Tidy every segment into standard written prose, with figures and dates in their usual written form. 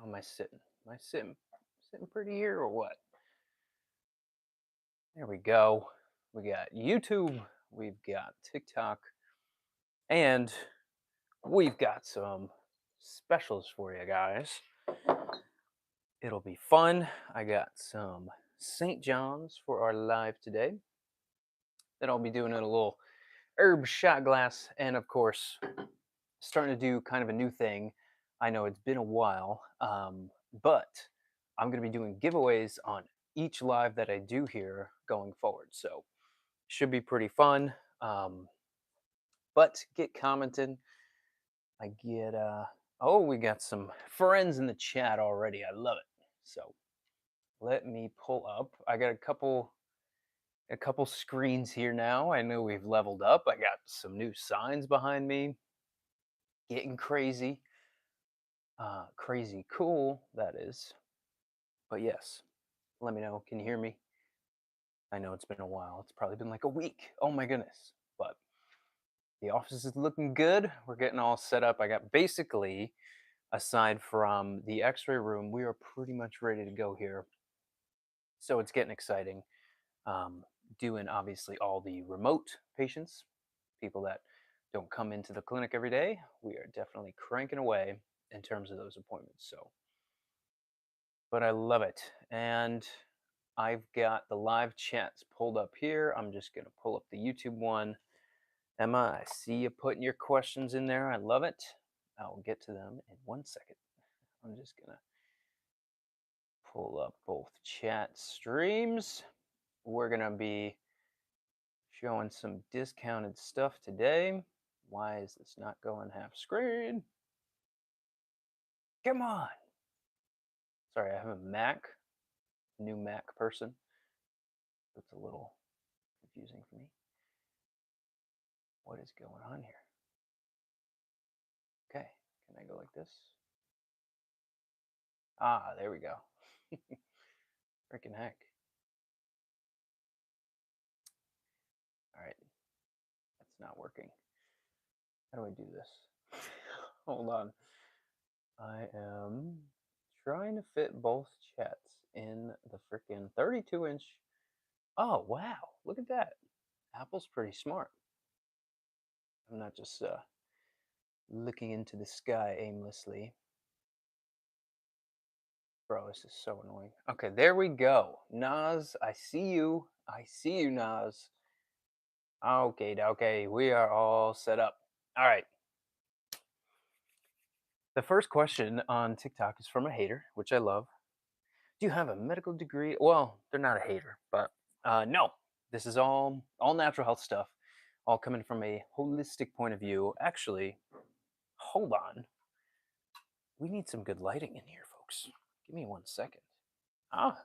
am I sitting? Am I sitting pretty here or what? There we go. We got YouTube, we've got TikTok, and we've got some specials for you guys. It'll be fun. I got some St. John's for our live today. Then I'll be doing it a little herb shot glass, and of course, starting to do kind of a new thing. I know it's been a while, but I'm going to be doing giveaways on each live that I do here going forward. So should be pretty fun. Um, but get commenting. I get oh, we got some friends in the chat already. I love it. So let me pull up. I got a couple screens here now. I know we've leveled up. I got some new signs behind me. Getting crazy. Crazy cool, that is. But yes, let me know. Can you hear me? I know it's been a while. It's probably been like a week. Oh my goodness. But the office is looking good. We're getting all set up. I got basically, aside from the x ray room, we are pretty much ready to go here. So it's getting exciting. Um, Doing obviously all the remote patients, people that don't come into the clinic every day. We are definitely cranking away in terms of those appointments. So, but I love it. And I've got the live chats pulled up here. I'm just going to pull up the YouTube one. Emma, I see you putting your questions in there. I love it. I'll get to them in 1 second. I'm just going to pull up both chat streams. We're going to be showing some discounted stuff today. Why is this not going half screen? Come on. Sorry, I have a Mac, new Mac person. It's a little confusing for me. What is going on here? Okay, can I go like this? Ah, there we go. Freaking heck. All right, that's not working. How do I do this? Hold on. I am trying to fit both chats in the freaking 32-inch. Oh, wow. Look at that. Apple's pretty smart. I'm not just looking into the sky aimlessly. Bro, this is so annoying. Okay, there we go. Nas, I see you. I see you, Nas. Okay, we are all set up. All right. The first question on TikTok is from a hater, which I love. Do you have a medical degree? Well, they're not a hater, but no. This is all natural health stuff, all coming from a holistic point of view. Actually, hold on. We need some good lighting in here, folks. Give me 1 second. Ah,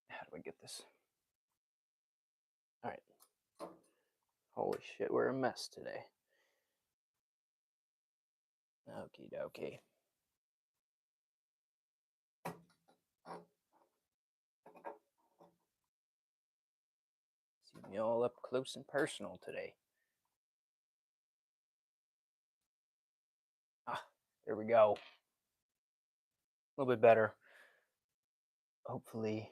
how do I get this? All right. Holy shit, we're a mess today. Okie dokie. See me all up close and personal today. Ah, there we go. A little bit better. Hopefully,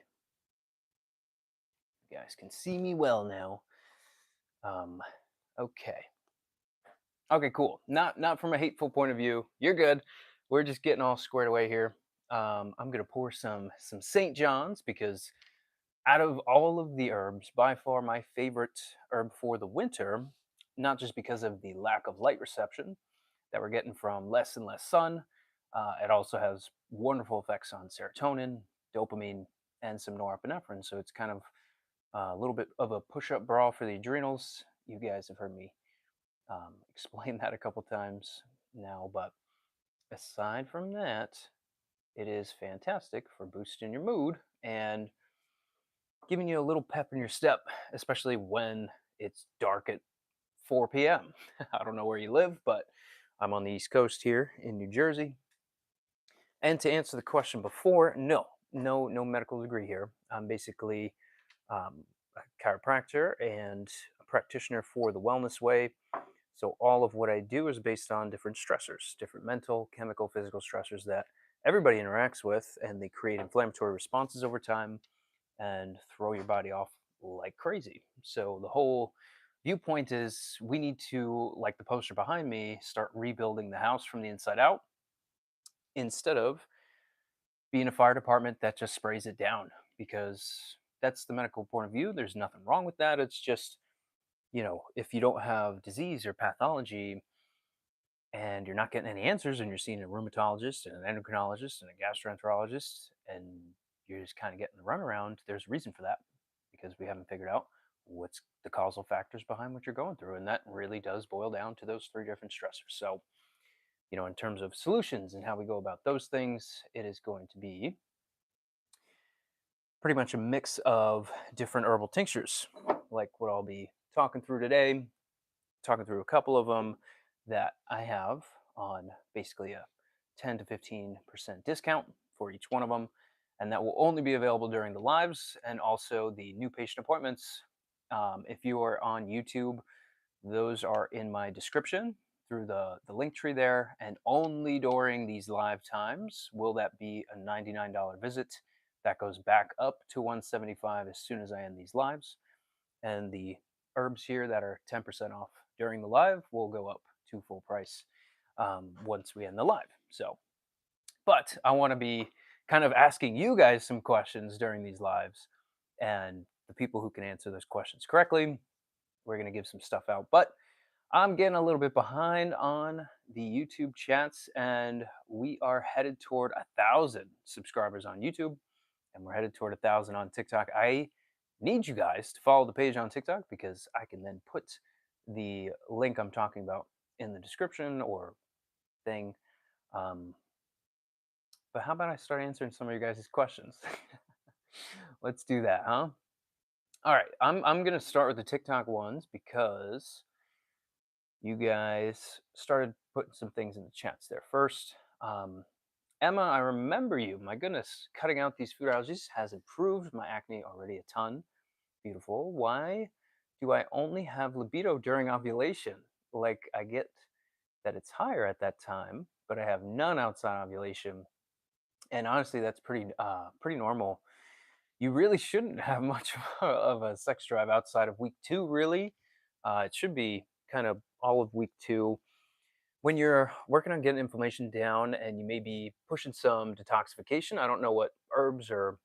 you guys can see me well now. Okay. Okay, cool. Not from a hateful point of view. You're good. We're just getting all squared away here. I'm gonna pour some St. John's because out of all of the herbs, by far my favorite herb for the winter, not just because of the lack of light reception that we're getting from less and less sun. It also has wonderful effects on serotonin, dopamine, and some norepinephrine. So it's kind of a little bit of a push-up bra for the adrenals. You guys have heard me explain that a couple times now, but aside from that, it is fantastic for boosting your mood and giving you a little pep in your step, especially when it's dark at 4 p.m. I don't know where you live, but I'm on the East Coast here in New Jersey. And to answer the question before, no medical degree here. I'm basically a chiropractor and a practitioner for the Wellness Way. So all of what I do is based on different stressors, different mental, chemical, physical stressors that everybody interacts with, and they create inflammatory responses over time and throw your body off like crazy. So the whole viewpoint is we need to, like the poster behind me, start rebuilding the house from the inside out instead of being a fire department that just sprays it down, because that's the medical point of view. There's nothing wrong with that. It's just, if you don't have disease or pathology and you're not getting any answers and you're seeing a rheumatologist and an endocrinologist and a gastroenterologist and you're just kind of getting the runaround, there's a reason for that, because we haven't figured out what's the causal factors behind what you're going through. And that really does boil down to those three different stressors. So, in terms of solutions and how we go about those things, it is going to be pretty much a mix of different herbal tinctures, like what I'll be talking through today, talking through a couple of them that I have on basically a 10 to 15% discount for each one of them. And that will only be available during the lives and also the new patient appointments. If you are on YouTube, those are in my description through the link tree there. And only during these live times will that be a $99 visit. That goes back up to 175 as soon as I end these lives. And the herbs here that are 10% off during the live will go up to full price once we end the live. So, but I want to be kind of asking you guys some questions during these lives, and the people who can answer those questions correctly, we're going to give some stuff out. But I'm getting a little bit behind on the YouTube chats, and we are headed toward 1,000 subscribers on YouTube, and we're headed toward 1,000 on TikTok. I need you guys to follow the page on TikTok because I can then put the link I'm talking about in the description or thing. Um, but how about I start answering some of your guys' questions? Let's do that, huh? All right, I'm gonna start with the TikTok ones because you guys started putting some things in the chats there first. Emma, I remember you. My goodness, cutting out these food allergies has improved my acne already a ton. Beautiful. Why do I only have libido during ovulation? Like, I get that it's higher at that time, but I have none outside ovulation. And honestly, that's pretty normal. You really shouldn't have much of a sex drive outside of week 2, really. It should be kind of all of week 2. When you're working on getting inflammation down and you may be pushing some detoxification, I don't know what herbs or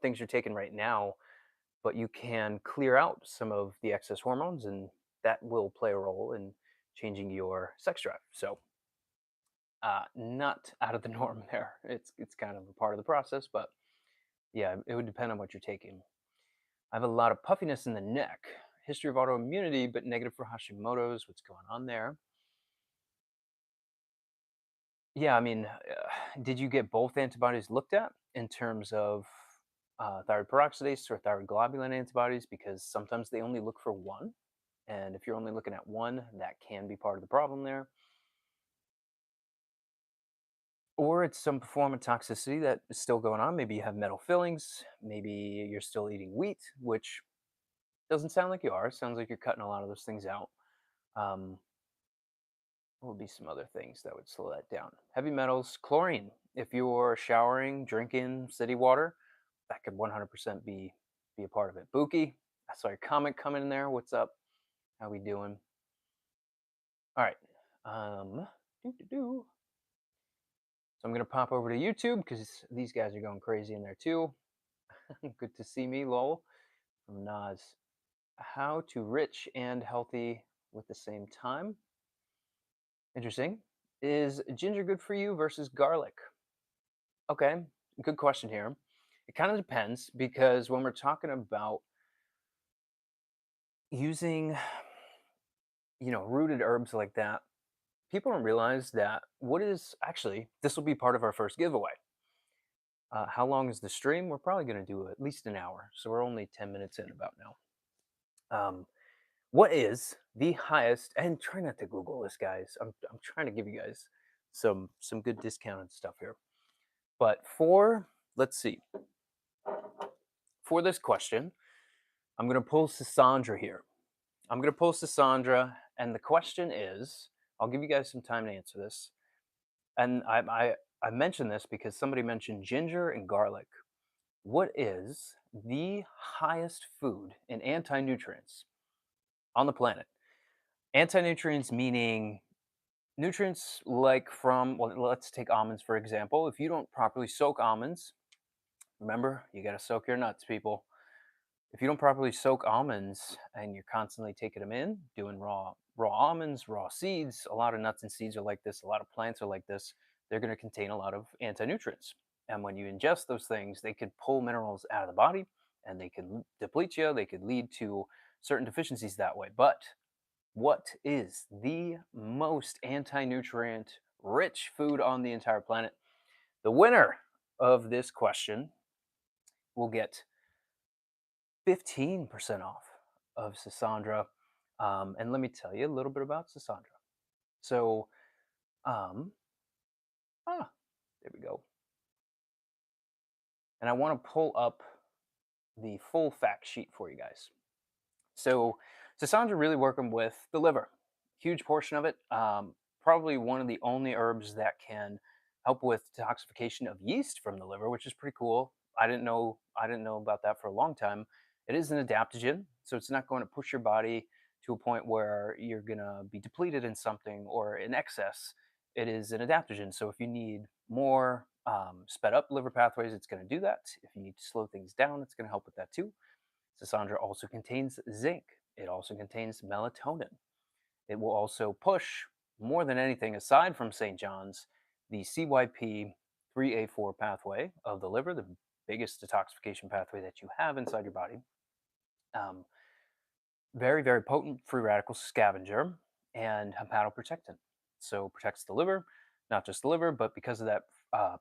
things you're taking right now, but you can clear out some of the excess hormones, and that will play a role in changing your sex drive. So, not out of the norm there. It's kind of a part of the process, but yeah, it would depend on what you're taking. I have a lot of puffiness in the neck, history of autoimmunity, but negative for Hashimoto's. What's going on there? Yeah, I mean, did you get both antibodies looked at in terms of thyroid peroxidase or thyroid globulin antibodies? Because sometimes they only look for one. And if you're only looking at one, that can be part of the problem there. Or it's some form of toxicity that is still going on. Maybe you have metal fillings. Maybe you're still eating wheat, which doesn't sound like you are. It sounds like you're cutting a lot of those things out. Um, what would be some other things that would slow that down? Heavy metals, chlorine. If you're showering, drinking city water, that could 100% be a part of it. Buki, I saw your comment coming in there. What's up? How we doing? All right. So I'm gonna pop over to YouTube because these guys are going crazy in there too. Good to see me, lol. From Nas. How to rich and healthy with the same time. Interesting. Is ginger good for you versus garlic? Okay, good question here. It kind of depends because when we're talking about using, rooted herbs like that, people don't realize that what is actually, this will be part of our first giveaway. How long is the stream? We're probably going to do at least an hour. So we're only 10 minutes in about now. What is the highest, and try not to Google this, guys. I'm trying to give you guys some good discounted stuff here. But let's see, for this question, I'm going to pull Sandra here. I'm gonna post to Sandra, and the question is, I'll give you guys some time to answer this. And I mentioned this because somebody mentioned ginger and garlic. What is the highest food in anti-nutrients on the planet? Anti-nutrients meaning nutrients like from, well, let's take almonds for example. If you don't properly soak almonds, remember, you got to soak your nuts, people. If you don't properly soak almonds and you're constantly taking them in, doing raw almonds, raw seeds, a lot of nuts and seeds are like this, a lot of plants are like this, they're going to contain a lot of anti-nutrients. And when you ingest those things, they could pull minerals out of the body and they could deplete you, they could lead to certain deficiencies that way. But what is the most anti-nutrient rich food on the entire planet? The winner of this question will get 15% off of Sassandra. And let me tell you a little bit about Sassandra. So, um, there we go. And I want to pull up the full fact sheet for you guys. So, Sassandra really working with the liver, huge portion of it. Probably one of the only herbs that can help with detoxification of yeast from the liver, which is pretty cool. I didn't know about that for a long time. It is an adaptogen, so it's not going to push your body to a point where you're gonna be depleted in something or in excess. It is an adaptogen, so if you need more sped up liver pathways, it's going to do that. If you need to slow things down, it's going to help with that too. Sassandra also contains zinc. It also contains melatonin. It will also push, more than anything aside from St. John's, the CYP3A4 pathway of the liver, the biggest detoxification pathway that you have inside your body. Um, very, very potent free radical scavenger and hepatoprotectant. So protects the liver, not just the liver, but because of that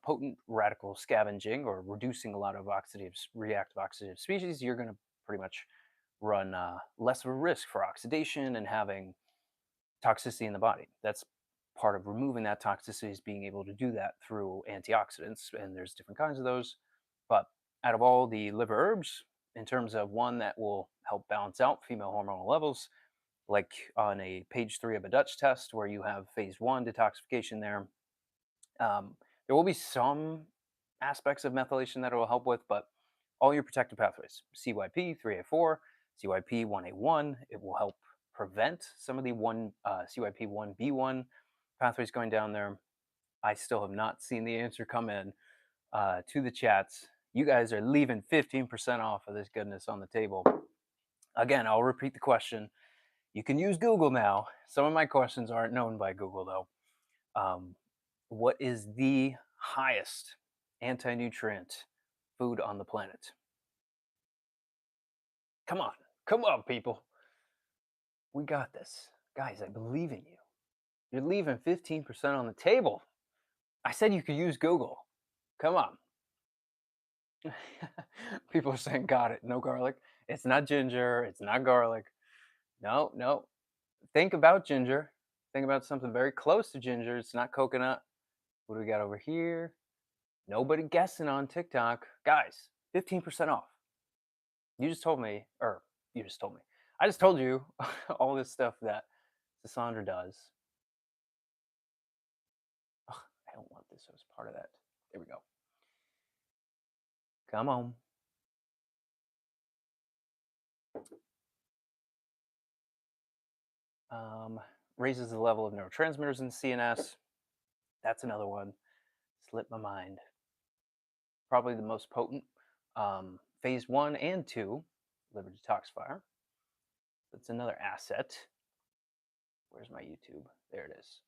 potent radical scavenging or reducing a lot of reactive oxidative species, you're going to pretty much run less of a risk for oxidation and having toxicity in the body. That's part of removing that toxicity is being able to do that through antioxidants, and there's different kinds of those. But out of all the liver herbs, in terms of one that will help balance out female hormonal levels, like on a page 3 of a Dutch test where you have phase 1 detoxification there, there will be some aspects of methylation that it will help with, but all your protective pathways, CYP3A4, CYP1A1, it will help prevent some of the CYP1B1 pathways going down there. I still have not seen the answer come in to the chats. You guys are leaving 15% off of this goodness on the table. Again, I'll repeat the question. You can use Google now. Some of my questions aren't known by Google, though. What is the highest anti-nutrient food on the planet? Come on, people. We got this. Guys, I believe in you. You're leaving 15% on the table. I said you could use Google. Come on. People are saying, got it. No garlic. It's not ginger. It's not garlic. No, no. Think about ginger. Think about something very close to ginger. It's not coconut. What do we got over here? Nobody guessing on TikTok. Guys, 15% off. You just told me, or you just told me. I just told you all this stuff that Cassandra does. Ugh, I don't want this as part of that. There we go. Come on. Raises the level of neurotransmitters in CNS. That's another one. Slipped my mind. Probably the most potent. Phase 1 and 2, liver detoxifier. That's another asset. Where's my YouTube? There it is.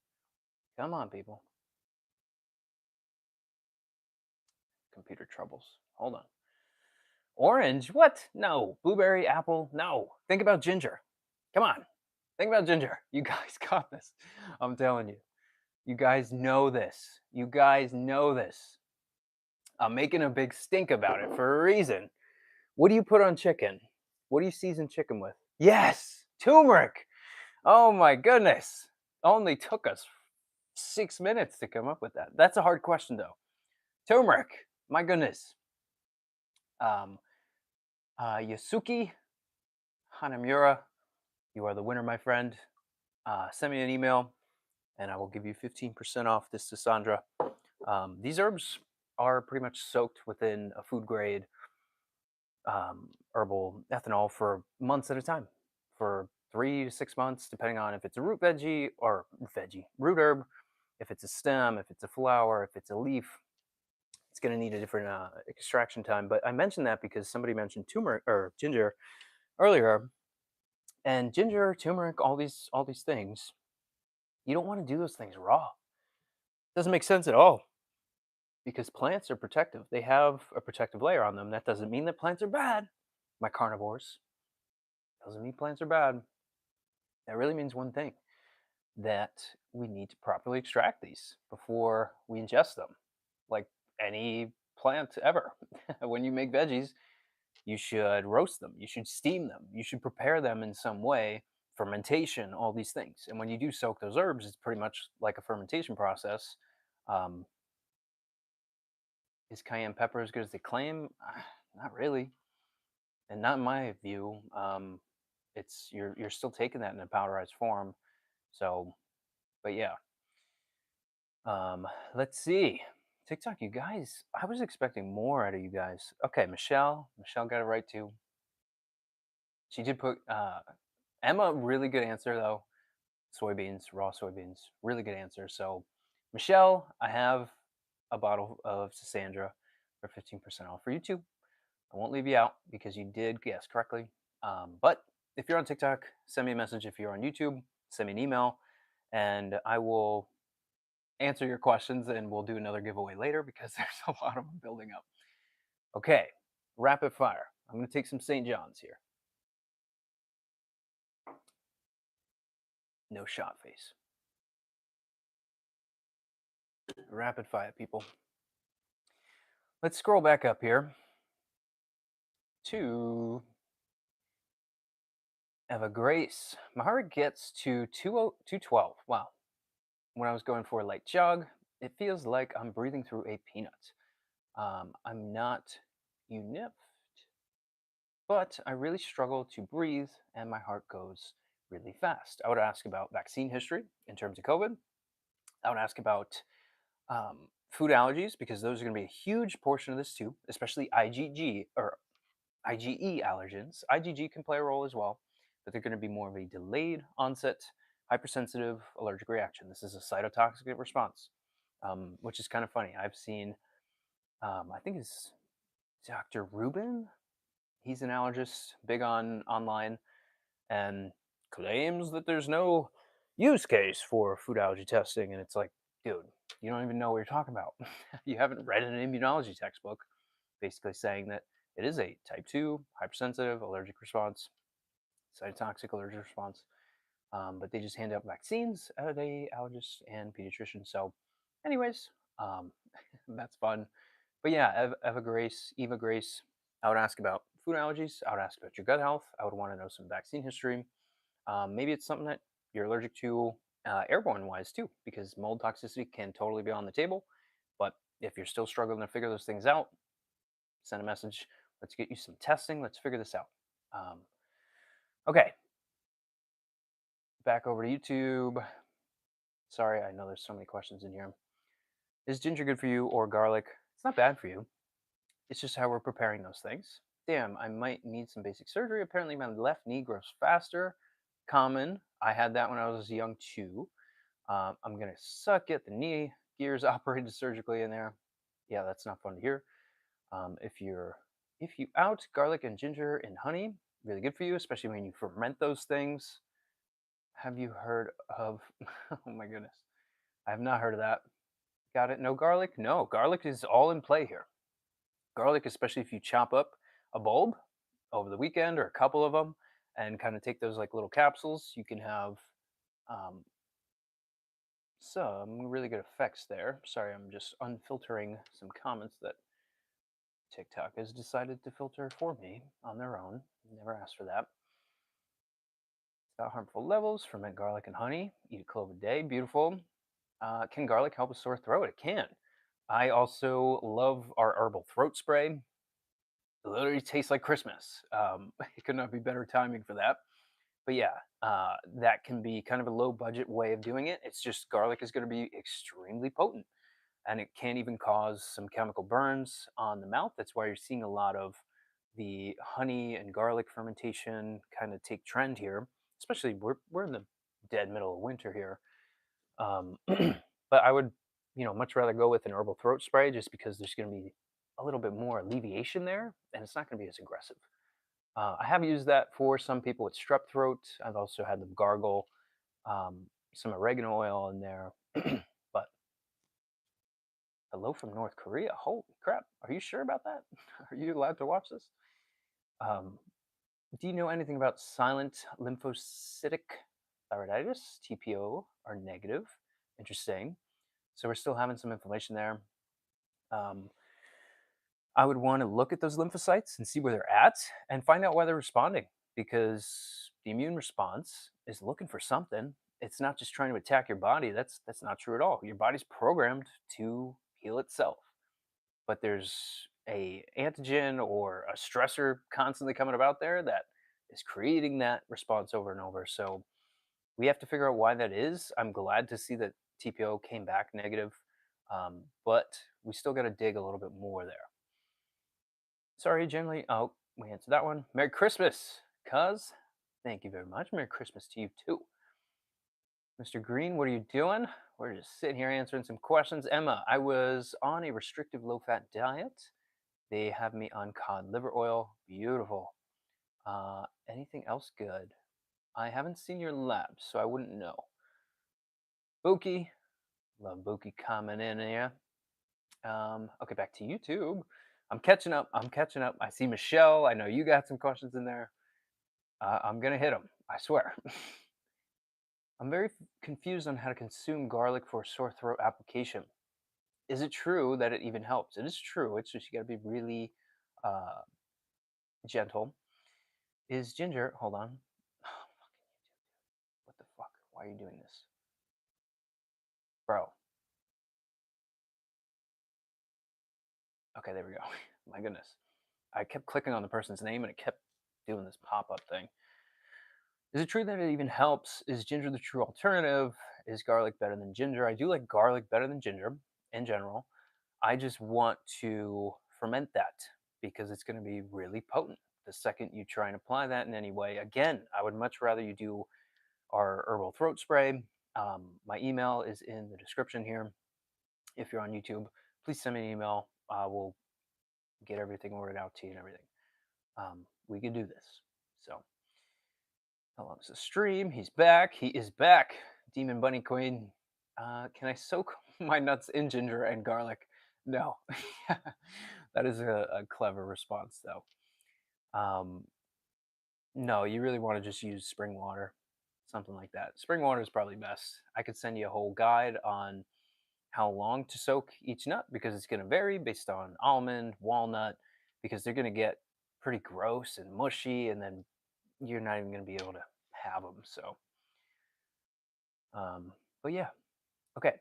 Come on, people. Computer troubles. Hold on. Orange? What? No. Blueberry, apple? No. Think about ginger. Come on. Think about ginger. You guys got this. I'm telling you. You guys know this. You guys know this. I'm making a big stink about it for a reason. What do you put on chicken? What do you season chicken with? Yes, turmeric. Oh my goodness. Only took us 6 minutes to come up with that. That's a hard question though. Turmeric. My goodness. Yasuki Hanamura. You are the winner, my friend. Send me an email and I will give you 15% off this Cassandra. These herbs are pretty much soaked within a food grade herbal ethanol for months at a time, for 3 to 6 months, depending on if it's a root herb, if it's a stem, if it's a flower, if it's a leaf. It's going to need a different extraction time. But I mentioned that because somebody mentioned turmeric or ginger earlier, and ginger, turmeric, all these things. You don't want to do those things raw. Doesn't make sense at all because plants are protective. They have a protective layer on them. That doesn't mean that plants are bad. My carnivores doesn't mean plants are bad. That really means one thing, that we need to properly extract these before we ingest them, like any plant ever. When you make veggies, you should roast them, you should steam them, you should prepare them in some way, fermentation, all these things. And when you do soak those herbs, it's pretty much like a fermentation process. Um, is cayenne pepper as good as they claim? Not really, and not in my view. It's you're still taking that in a powderized form. So, but yeah. Um, let's see. TikTok, you guys, I was expecting more out of you guys. Okay, Michelle. Michelle got it right too. She did put Emma, really good answer though. Soybeans, raw soybeans, really good answer. So, Michelle, I have a bottle of Cassandra for 15% off for you too. I won't leave you out because you did guess correctly. But if you're on TikTok, send me a message. If you're on YouTube, send me an email, and I will answer your questions and we'll do another giveaway later because there's a lot of them building up. Okay, rapid fire. I'm going to take some St. John's here. No shot face. Rapid fire, people. Let's scroll back up here to Eva Grace. My heart gets to 212. Wow. When I was going for a light jog, it feels like I'm breathing through a peanut. I'm not uniffed, but I really struggle to breathe and my heart goes really fast. I would ask about vaccine history in terms of COVID. I would ask about food allergies because those are going to be a huge portion of this too, especially IgG or IgE allergens. IgG can play a role as well, but they're going to be more of a delayed onset hypersensitive allergic reaction. This is a cytotoxic response, which is kind of funny. I've seen, I think it's Dr. Rubin. He's an allergist, big on online, and claims that there's no use case for food allergy testing. And it's like, dude, you don't even know what you're talking about. You haven't read an immunology textbook basically saying that it is a type 2 hypersensitive allergic response, cytotoxic allergic response. But they just hand out vaccines at a allergist and pediatrician. So, anyways, that's fun. But yeah, Eva Grace, I would ask about food allergies. I would ask about your gut health. I would want to know some vaccine history. Maybe it's something that you're allergic to airborne wise too, because mold toxicity can totally be on the table. But if you're still struggling to figure those things out, send a message. Let's get you some testing. Let's figure this out. Okay, back over to YouTube. Sorry, I know there's so many questions in here. Is ginger good for you or garlic? It's not bad for you. It's just how we're preparing those things. Damn, I might need some basic surgery. Apparently, my left knee grows faster. Common. I had that when I was young too. I'm gonna get the knee gears operated surgically in there. Yeah, that's not fun to hear. If you out garlic and ginger in honey, really good for you, especially when you ferment those things. Have you heard of? Oh my goodness, I have not heard of that. Got it? No garlic? No, garlic is all in play here. Garlic, especially if you chop up a bulb over the weekend or a couple of them and kind of take those like little capsules, you can have um, some really good effects there. Sorry, I'm just unfiltering some comments that TikTok has decided to filter for me on their own. Never asked for that. Without harmful levels, ferment garlic and honey. Eat a clove a day. Beautiful. Can garlic help a sore throat? It can. I also love our herbal throat spray. It literally tastes like Christmas. It could not be better timing for that. But yeah, that can be kind of a low budget way of doing it. It's just garlic is going to be extremely potent, and it can even cause some chemical burns on the mouth. That's why you're seeing a lot of the honey and garlic fermentation kind of take trend here. Especially we're in the dead middle of winter here. But I would, much rather go with an herbal throat spray just because there's going to be a little bit more alleviation there, and it's not going to be as aggressive. I have used that for some people with strep throat. I've also had them gargle some oregano oil in there. But hello from North Korea. Holy crap. Are you sure about that? Are you allowed to watch this? Um, do you know anything about silent lymphocytic thyroiditis? TPO are negative. Interesting. So we're still having some inflammation there. Um, I would want to look at those lymphocytes and see where they're at and find out why they're responding, because the immune response is looking for something. It's not just trying to attack your body. That's not true at all. Your body's programmed to heal itself, but there's a antigen or a stressor constantly coming about there that is creating that response over and over. So we have to figure out why that is. I'm glad to see that TPO came back negative, but we still got to dig a little bit more there. Sorry, generally. Oh, we answered that one. Merry Christmas, cuz. Thank you very much. Merry Christmas to you too. Mr. Green, what are you doing? We're just sitting here answering some questions. Emma, I was on a restrictive low fat diet. They have me on cod liver oil. Beautiful. Anything else good? I haven't seen your lab, so I wouldn't know. Buki, love Buki coming in here. Okay, back to YouTube. I'm catching up. I'm catching up. I see Michelle. I know you got some questions in there. I'm gonna hit them. I swear. I'm very confused on how to consume garlic for sore throat application. Is it true that it even helps? It is true. It's just you got to be really uh, gentle. Is ginger? Hold on. What the fuck? Why are you doing this, bro? Okay, there we go. My goodness, I kept clicking on the person's name and it kept doing this pop-up thing. Is it true that it even helps? Is ginger the true alternative? Is garlic better than ginger? I do like garlic better than ginger in general. I just want to ferment that because it's going to be really potent. The second you try and apply that in any way, again, I would much rather you do our herbal throat spray. My email is in the description here. If you're on YouTube, please send me an email. We'll get everything ordered out to you and everything. We can do this. So, how long's the stream? He's back. He is back. Demon Bunny Queen. Can I soak my nuts in ginger and garlic? No. That is a clever response, though. No, you really want to just use spring water, something like that. Spring water is probably best. I could send you a whole guide on how long to soak each nut because it's going to vary based on almond, walnut, because they're going to get pretty gross and mushy, and then you're not even going to be able to have them. So, but yeah, okay.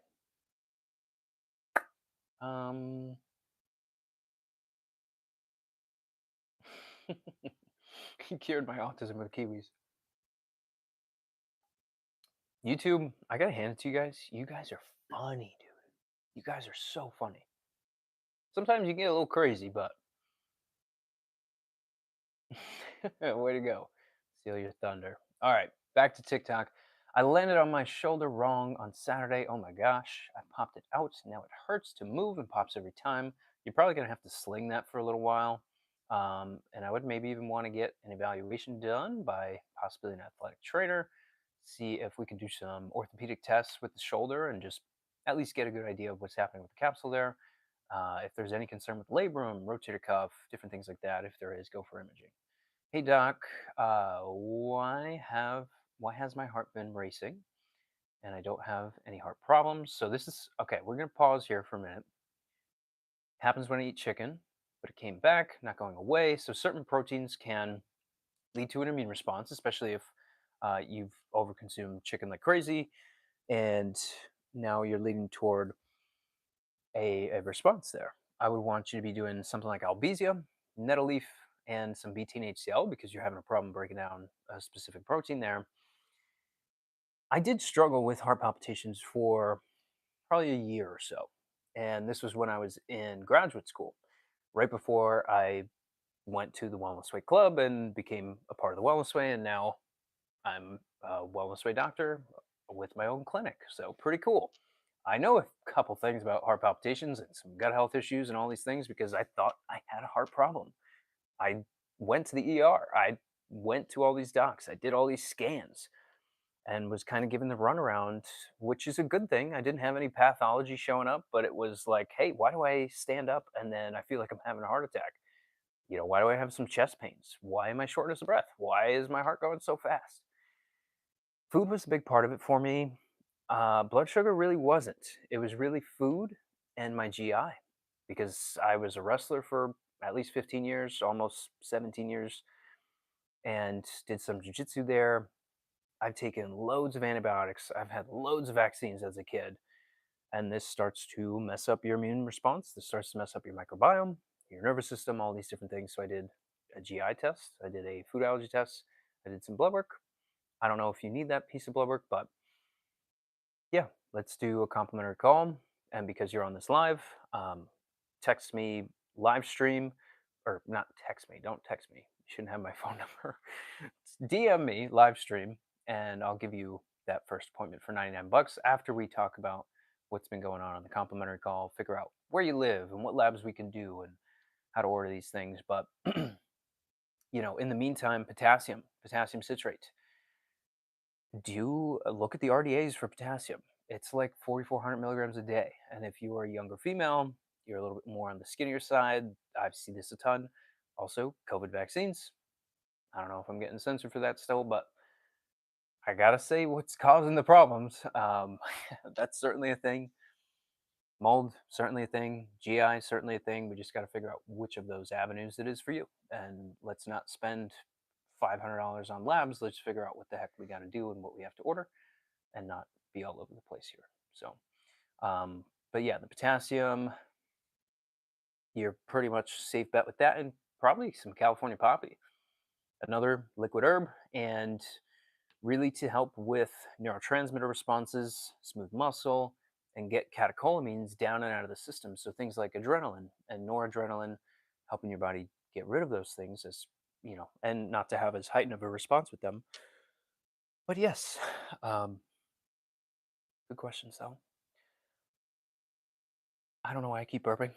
He cured my autism with kiwis. YouTube, I gotta hand it to you guys. You guys are funny, dude. You guys are so funny. Sometimes you get a little crazy, but way to go. Steal your thunder. All right, back to TikTok. I landed on my shoulder wrong on Saturday. Oh my gosh. I popped it out. Now it hurts to move and pops every time. You're probably going to have to sling that for a little while. And I would maybe even want to get an evaluation done by possibly an athletic trainer, see if we can do some orthopedic tests with the shoulder and just at least get a good idea of what's happening with the capsule there. If there's any concern with labrum, rotator cuff, different things like that, if there is, go for imaging. Hey doc, why has my heart been racing and I don't have any heart problems? So this is okay. We're gonna pause here for a minute. Happens when I eat chicken, but it came back, not going away. So certain proteins can lead to an immune response, especially if you've overconsumed chicken like crazy, and now you're leading toward a response there. I would want you to be doing something like Albizia, nettle leaf, and some betaine HCl because you're having a problem breaking down a specific protein there. I did struggle with heart palpitations for probably a year or so. And this was when I was in graduate school, right before I went to the Wellness Way Club and became a part of the Wellness Way. And now I'm a Wellness Way doctor with my own clinic. So pretty cool. I know a couple things about heart palpitations and some gut health issues and all these things because I thought I had a heart problem. I went to the ER. I went to all these docs. I did all these scans and was kind of given the runaround, which is a good thing. I didn't have any pathology showing up, but it was like, hey, why do I stand up and then I feel like I'm having a heart attack? Why do I have some chest pains? Why am I shortness of breath? Why is my heart going so fast? Food was a big part of it for me. Blood sugar really wasn't. It was really food and my GI because I was a wrestler for at least 15 years, almost 17 years, and did some jujitsu there. I've taken loads of antibiotics. I've had loads of vaccines as a kid. And this starts to mess up your immune response. This starts to mess up your microbiome, your nervous system, all these different things. So I did a GI test. I did a food allergy test. I did some blood work. I don't know if you need that piece of blood work, but yeah, let's do a complimentary call. And because you're on this live, text me live stream, or not text me. Don't text me. You shouldn't have my phone number. DM me live stream, and I'll give you that first appointment for 99 bucks after we talk about what's been going on the complimentary call, figure out where you live and what labs we can do and how to order these things. But in the meantime, potassium citrate. Do look at the RDAs for potassium. It's like 4,400 milligrams a day. And if you are a younger female, you're a little bit more on the skinnier side. I've seen this a ton. Also, COVID vaccines. I don't know if I'm getting censored for that still, but I gotta say what's causing the problems. That's certainly a thing. Mold, certainly a thing. GI, certainly a thing. We just got to figure out which of those avenues it is for you. And let's not spend $500 on labs. Let's figure out what the heck we got to do and what we have to order and not be all over the place here. So, but yeah, the potassium, you're pretty much safe bet with that, and probably some California poppy, another liquid herb, and really to help with neurotransmitter responses, smooth muscle, and get catecholamines down and out of the system. So things like adrenaline and noradrenaline, helping your body get rid of those things, as and not to have as heightened of a response with them. But yes, um, good questions though. I don't know why I keep burping.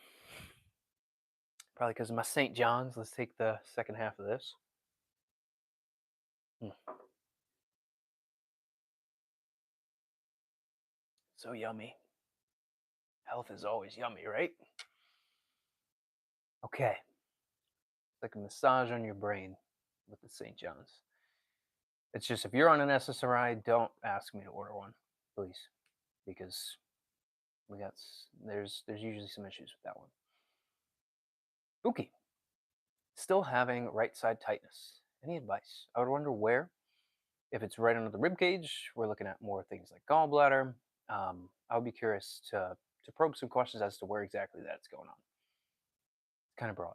Probably because of my St. John's. Let's take the second half of this. Mm, so yummy. Health is always yummy, right? Okay. It's like a massage on your brain with the St. John's. It's just if you're on an SSRI, don't ask me to order one, please, because there's usually some issues with that one. Spooky. Still having right side tightness. Any advice? I would wonder where. If it's right under the rib cage, we're looking at more things like gallbladder. I would be curious to probe some questions as to where exactly that's going on. It's kind of broad.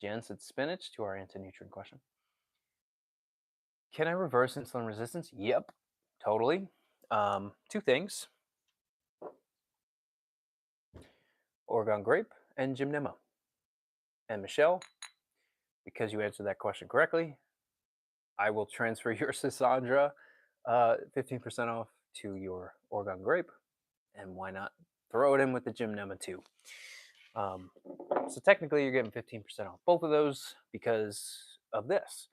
Jen said spinach to our anti-nutrient question. Can I reverse insulin resistance? Yep, totally. Two things: Oregon grape and gymnema. And Michelle, because you answered that question correctly, I will transfer your Sisandra 15% off to your Oregon grape, and why not throw it in with the gymnema too? So technically, you're getting 15% off both of those because of this.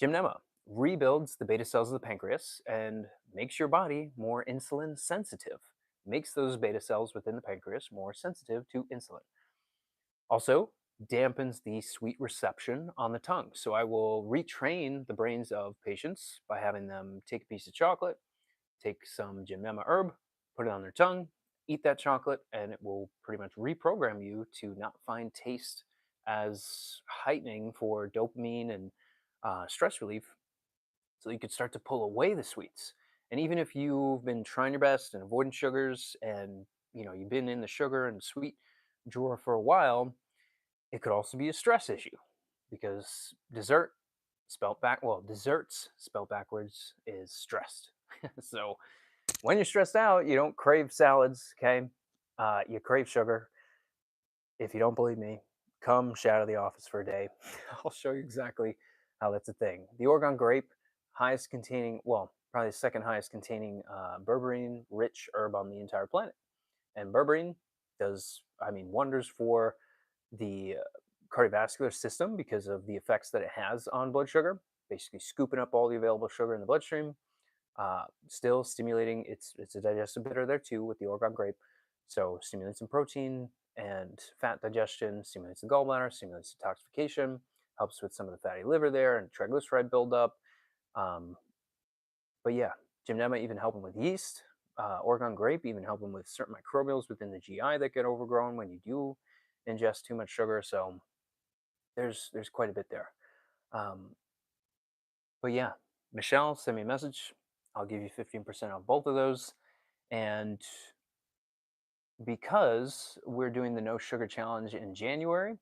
Gymnema rebuilds the beta cells of the pancreas and makes your body more insulin sensitive, makes those beta cells within the pancreas more sensitive to insulin. Also, dampens the sweet reception on the tongue. So I will retrain the brains of patients by having them take a piece of chocolate, take some gymnema herb, put it on their tongue, eat that chocolate, and it will pretty much reprogram you to not find taste as heightening for dopamine and stress relief, so you could start to pull away the sweets. And even if you've been trying your best and avoiding sugars, and you've been in the sugar and sweet drawer for a while, it could also be a stress issue because desserts spelled backwards is stressed. So when you're stressed out, you don't crave salads, okay? You crave sugar. If you don't believe me, come shadow the office for a day. I'll show you exactly how that's a thing. The Oregon grape, highest containing, well, probably the second highest containing berberine rich herb on the entire planet. And berberine does, I mean, wonders for the cardiovascular system because of the effects that it has on blood sugar, basically scooping up all the available sugar in the bloodstream. Still stimulating, it's a digestive bitter there too with the Oregon grape, so stimulates some protein and fat digestion, stimulates the gallbladder, stimulates detoxification, helps with some of the fatty liver there and triglyceride buildup. Um, but yeah, gymnema even helping with yeast. Oregon grape even helping with certain microbials within the GI that get overgrown when you do ingest too much sugar. So there's quite a bit there. Um, but yeah, Michelle, send me a message. I'll give you 15% off both of those. And because we're doing the no sugar challenge in January,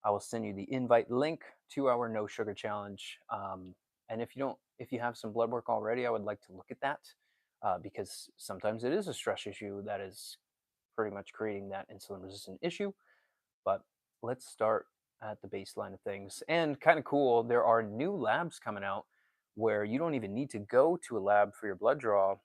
I will send you the invite link to our no sugar challenge. And if you have some blood work already, I would like to look at that because sometimes it is a stress issue that is pretty much creating that insulin resistant issue. But let's start at the baseline of things. And kind of cool, there are new labs coming out where you don't even need to go to a lab for your blood draw.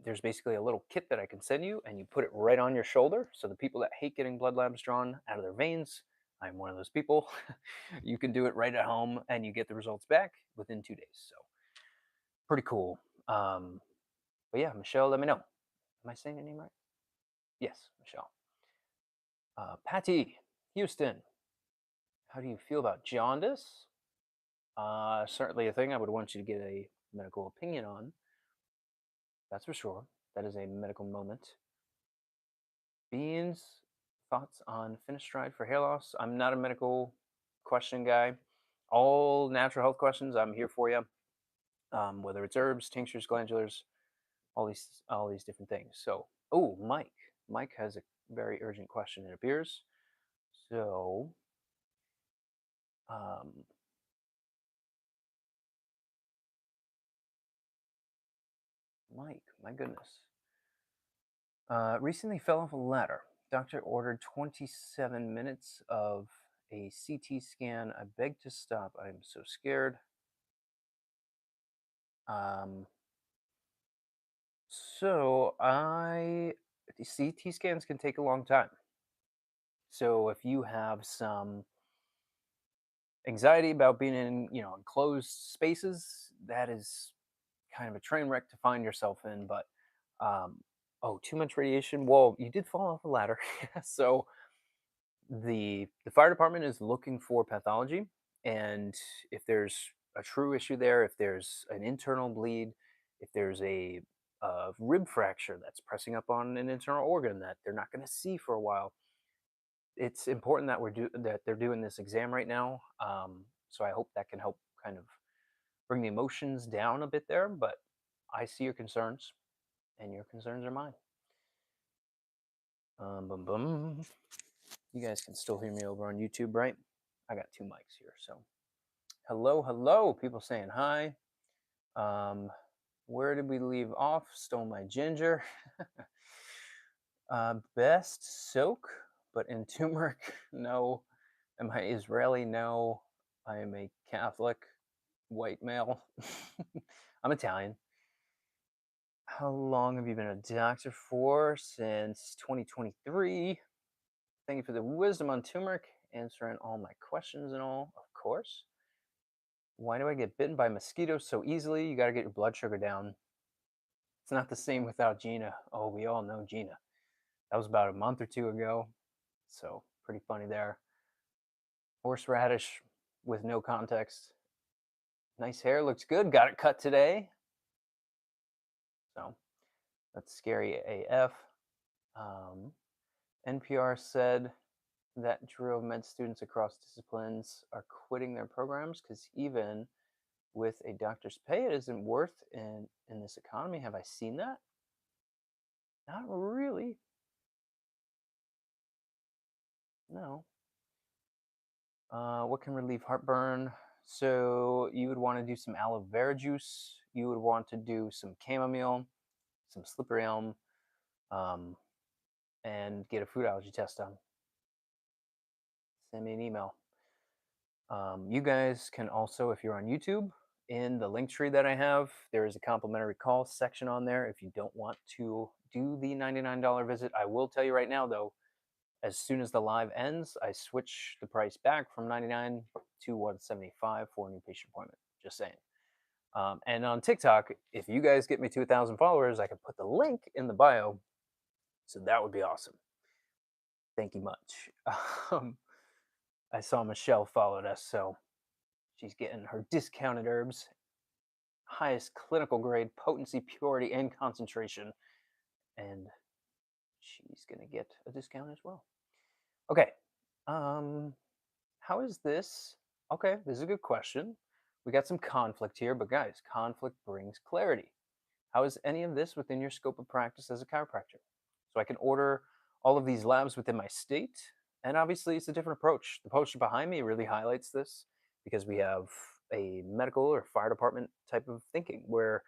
There's basically a little kit that I can send you, and you put it right on your shoulder. So the people that hate getting blood labs drawn out of their veins, I'm one of those people. You can do it right at home, and you get the results back within 2 days. So pretty cool. But yeah, Michelle, let me know. Am I saying your name right? Yes, Michelle. Patty, Houston, how do you feel about jaundice? Certainly a thing I would want you to get a medical opinion on. That's for sure. That is a medical moment. Beans, thoughts on finasteride for hair loss? I'm not a medical question guy. All natural health questions, I'm here for you. Whether it's herbs, tinctures, glandulars, all these different things. So, oh, Mike. Mike has a very urgent question, it appears. So, um, Mike, my goodness. Recently fell off a ladder. Doctor ordered 27 minutes of a CT scan. I beg to stop. I'm so scared. Um, so the CT scans can take a long time. So if you have some anxiety about being in, enclosed spaces, that is kind of a train wreck to find yourself in. But oh, too much radiation. Well, you did fall off a ladder, so the fire department is looking for pathology, and if there's a true issue there, if there's an internal bleed, if there's a rib fracture that's pressing up on an internal organ that they're not going to see for a while, it's important that that they're doing this exam right now. So I hope that can help kind of bring the emotions down a bit there. But I see your concerns, and your concerns are mine. Bum, bum. You guys can still hear me over on YouTube, right? I got two mics here, so hello, hello. People saying hi. Where did we leave off? Stole my ginger. Best soak, but in turmeric, no. Am I Israeli? No. I am a Catholic white male. I'm Italian. How long have you been a doctor for? Since 2023. Thank you for the wisdom on turmeric, answering all my questions and all, of course. Why do I get bitten by mosquitoes so easily? You got to get your blood sugar down. It's not the same without Gina. Oh, we all know Gina. That was about a month or two ago. So, pretty funny there. Horseradish with no context. Nice hair, looks good. Got it cut today. So, that's scary AF. NPR said that Drew med students across disciplines are quitting their programs because even with a doctor's pay, it isn't worth in this economy. Have I seen that? Not really. No. What can relieve heartburn? So you would want to do some aloe vera juice. You would want to do some chamomile, some slippery elm, um, and get a food allergy test done. Send me an email. You guys can also, if you're on YouTube, in the link tree that I have, there is a complimentary call section on there. If you don't want to do the $99 visit, I will tell you right now though, as soon as the live ends, I switch the price back from 99 to 175 for a new patient appointment. Just saying. And on TikTok, if you guys get me to 1,000 followers, I can put the link in the bio. So that would be awesome. Thank you much. Um, I saw Michelle followed us, so she's getting her discounted herbs, highest clinical grade potency, purity, and concentration. And she's going to get a discount as well. Okay. How is this? Okay, this is a good question. We got some conflict here, but guys, conflict brings clarity. How is any of this within your scope of practice as a chiropractor? So I can order all of these labs within my state, and obviously it's a different approach. The poster behind me really highlights this because we have a medical or fire department type of thinking where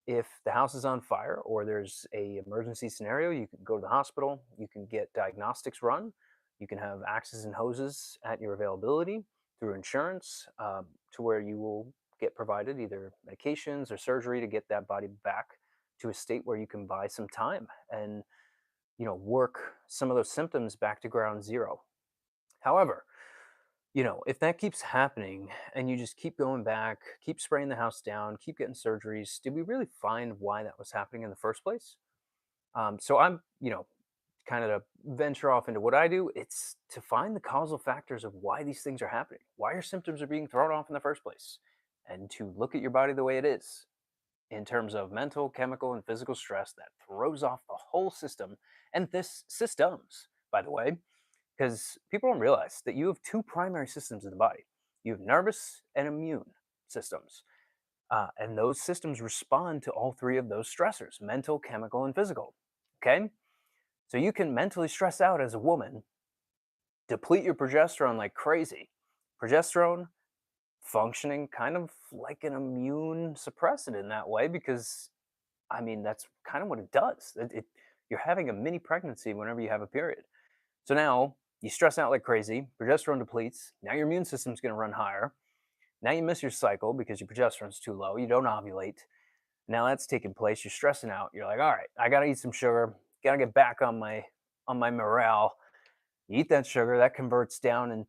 if the house is on fire or there's a emergency scenario, you can go to the hospital, you can get diagnostics run, you can have axes and hoses at your availability through insurance, to where you will get provided either medications or surgery to get that body back to a state where you can buy some time and work some of those symptoms back to ground zero. However, if that keeps happening and you just keep going back, keep spraying the house down, keep getting surgeries, did we really find why that was happening in the first place? So I'm, kind of to venture off into what I do, it's to find the causal factors of why these things are happening, why your symptoms are being thrown off in the first place, and to look at your body the way it is in terms of mental, chemical, and physical stress that throws off the whole system and this systems, by the way, because people don't realize that you have two primary systems in the body. You have nervous and immune systems. And those systems respond to all three of those stressors: mental, chemical, and physical. Okay? So you can mentally stress out as a woman, deplete your progesterone like crazy. Progesterone functioning kind of like an immune suppressant in that way because, I mean, that's kind of what it does. You're having a mini pregnancy whenever you have a period. So now you stress out like crazy, progesterone depletes. Now your immune system's going to run higher. Now you miss your cycle because your progesterone's too low. You don't ovulate. Now that's taking place. You're stressing out. You're like, all right, I got to eat some sugar. Got to get back on my morale. You eat that sugar, that converts down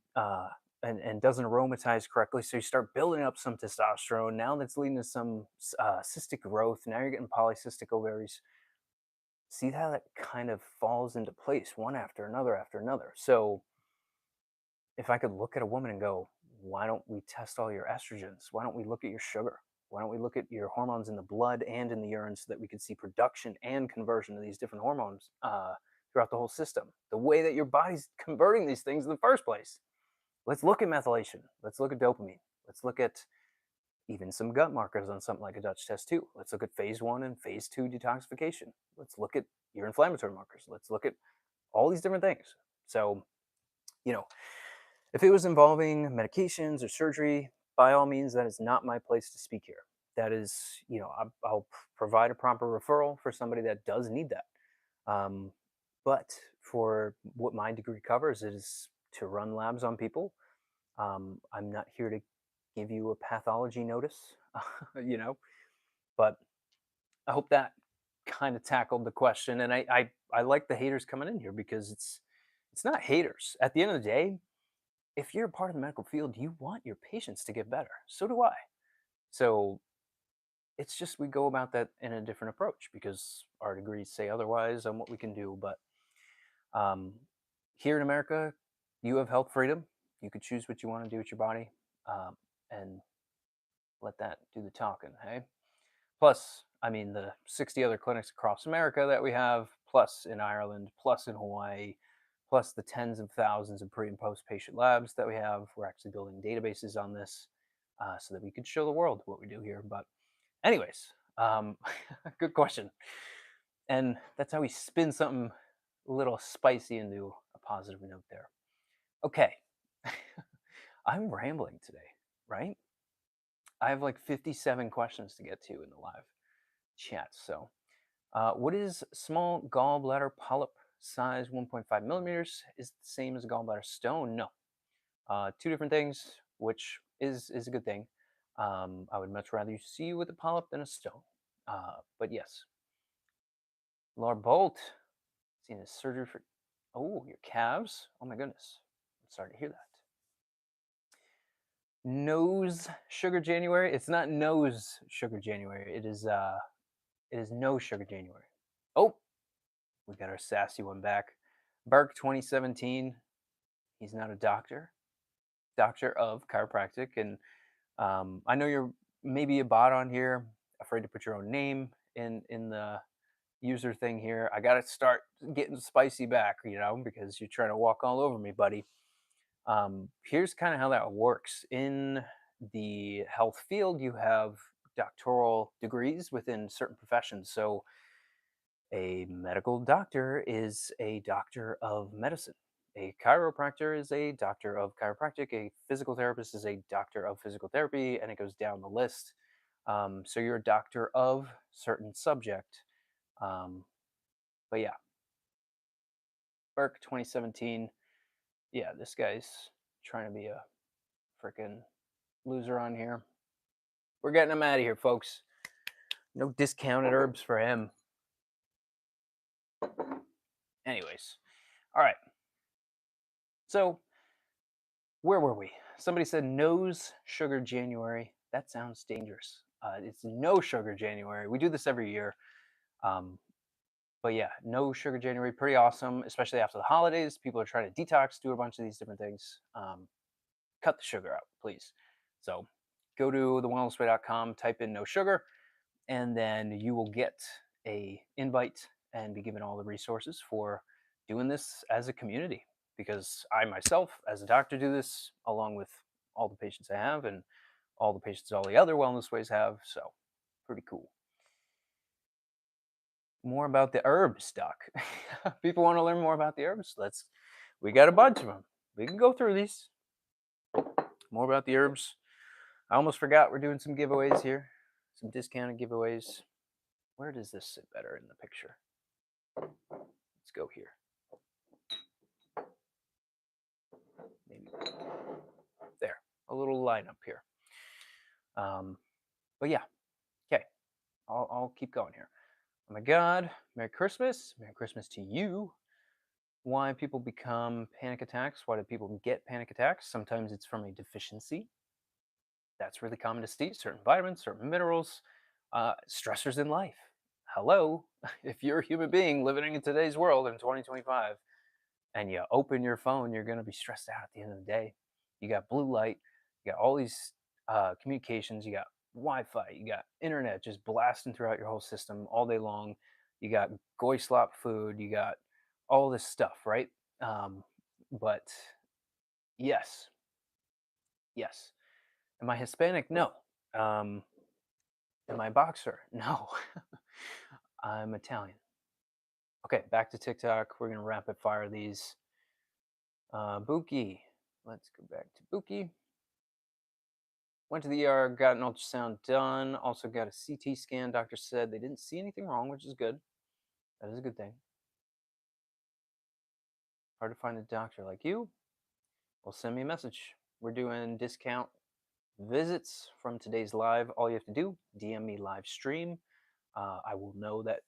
and doesn't aromatize correctly. So you start building up some testosterone. Now that's leading to some cystic growth. Now you're getting polycystic ovaries. See how that kind of falls into place one after another after another. So if I could look at a woman and go, why don't we test all your estrogens? Why don't we look at your sugar? Why don't we look at your hormones in the blood and in the urine so that we could see production and conversion of these different hormones throughout the whole system? The way that your body's converting these things in the first place. Let's look at methylation. Let's look at dopamine. Let's look at even some gut markers on something like a Dutch test too. Let's look at phase 1 and phase 2 detoxification. Let's look at your inflammatory markers. Let's look at all these different things. So, you know, if it was involving medications or surgery, by all means, that is not my place to speak here. That is, I'll provide a proper referral for somebody that does need that. But for what my degree covers is to run labs on people. I'm not here to give you a pathology notice, you know, but I hope that kind of tackled the question. And I like the haters coming in here because it's not haters. At the end of the day, if you're a part of the medical field, you want your patients to get better. So do I. So it's just we go about that in a different approach because our degrees say otherwise on what we can do. But um, here in America, you have health freedom. You could choose what you want to do with your body, and let that do the talking. Hey. Plus, I mean, the 60 other clinics across America that we have, plus in Ireland, plus in Hawaii, plus the tens of thousands of pre and post patient labs that we have. We're actually building databases on this so that we could show the world what we do here. But, anyways, good question. And that's how we spin something a little spicy into a positive note there. Okay. I'm rambling today, right? I have like 57 questions to get to in the live chat. So, what is small gallbladder polyp size 1.5 millimeters? Is the same as a gallbladder stone? No. Two different things, which is a good thing. I would much rather you see you with a polyp than a stone. But yes, Laura Bolt, seen a surgery for, oh, your calves. Oh my goodness, I'm sorry to hear that. Nose sugar January. It's not nose sugar January. It is no sugar January. Oh, we got our sassy one back. Burke 2017. He's not a doctor. Doctor of chiropractic, and I know you're maybe a bot on here, afraid to put your own name in the user thing here. I got to start getting spicy back, because you're trying to walk all over me, buddy. Here's kind of how that works. In the health field, you have doctoral degrees within certain professions. So, a medical doctor is a doctor of medicine. A chiropractor is a doctor of chiropractic. A physical therapist is a doctor of physical therapy, and it goes down the list. So, you're a doctor of certain subject. Um, but yeah, Burke 2017. Yeah, this guy's trying to be a freaking loser on here. We're getting him out of here, folks. No discounted herbs for him. Anyways, all right. So, where were we? Somebody said nose sugar January. That sounds dangerous. It's no sugar January. We do this every year. Um, but yeah, no sugar January, pretty awesome, especially after the holidays. People are trying to detox, do a bunch of these different things. Cut the sugar out, please. So go to thewellnessway.com, type in no sugar, and then you will get a invite and be given all the resources for doing this as a community. Because I myself, as a doctor, do this along with all the patients I have and all the patients all the other wellness ways have. So pretty cool. More about the herbs, doc. People want to learn more about the herbs. We got a bunch of them. We can go through these. More about the herbs. I almost forgot we're doing some giveaways here, some discounted giveaways. Where does this sit better in the picture? Let's go here. Maybe there, a little lineup here. But yeah, okay, I'll keep going here. Oh my God, Merry Christmas. Merry Christmas to you. Why people become panic attacks? Why do people get panic attacks? Sometimes it's from a deficiency. That's really common to see. Certain vitamins, certain minerals, stressors in life. Hello, if you're a human being living in today's world in 2025 and you open your phone, you're going to be stressed out at the end of the day. You got blue light, you got all these communications, you got Wi-Fi, you got internet just blasting throughout your whole system all day long. You got goy slop food, you got all this stuff, right? But yes, yes. Am I Hispanic? No. Am I a boxer? No. I'm Italian. Okay, back to TikTok. We're gonna rapid fire these. Buki. Let's go back to Buki. Went to the ER, got an ultrasound done. Also got a CT scan. Doctor said they didn't see anything wrong, which is good. That is a good thing. Hard to find a doctor like you. Well, send me a message. We're doing discount visits from today's live. All you have to do, DM me live stream. I will know that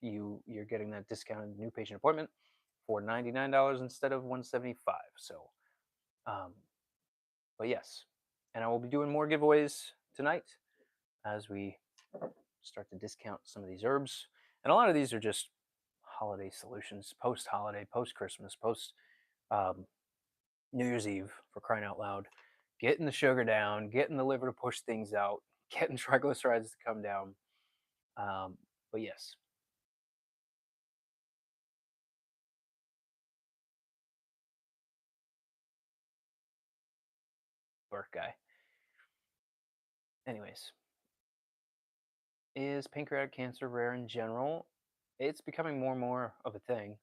you're getting that discounted new patient appointment for $99 instead of $175. So, but yes, and I will be doing more giveaways tonight as we start to discount some of these herbs. And a lot of these are just holiday solutions, post holiday, post Christmas, post um, New Year's Eve, for crying out loud. Getting the sugar down, getting the liver to push things out, getting triglycerides to come down. But yes, Burke guy. Anyways, is pancreatic cancer rare in general? It's becoming more and more of a thing.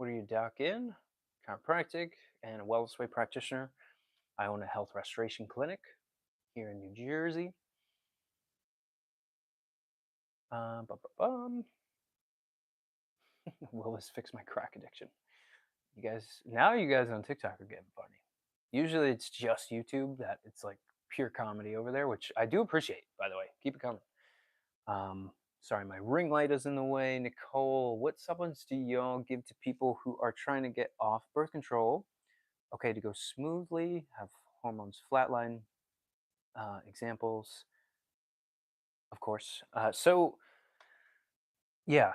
What are you, Doc in? Chiropractic and a wellness way practitioner. I own a health restoration clinic here in New Jersey. Bum, bum, bum. Will this fix my crack addiction? You guys, now you guys on TikTok are getting funny. Usually it's just YouTube that it's like pure comedy over there, which I do appreciate, by the way. Keep it coming. Sorry, my ring light is in the way. Nicole, what supplements do y'all give to people who are trying to get off birth control? Okay, to go smoothly, have hormones flatline. Examples, of course. Yeah,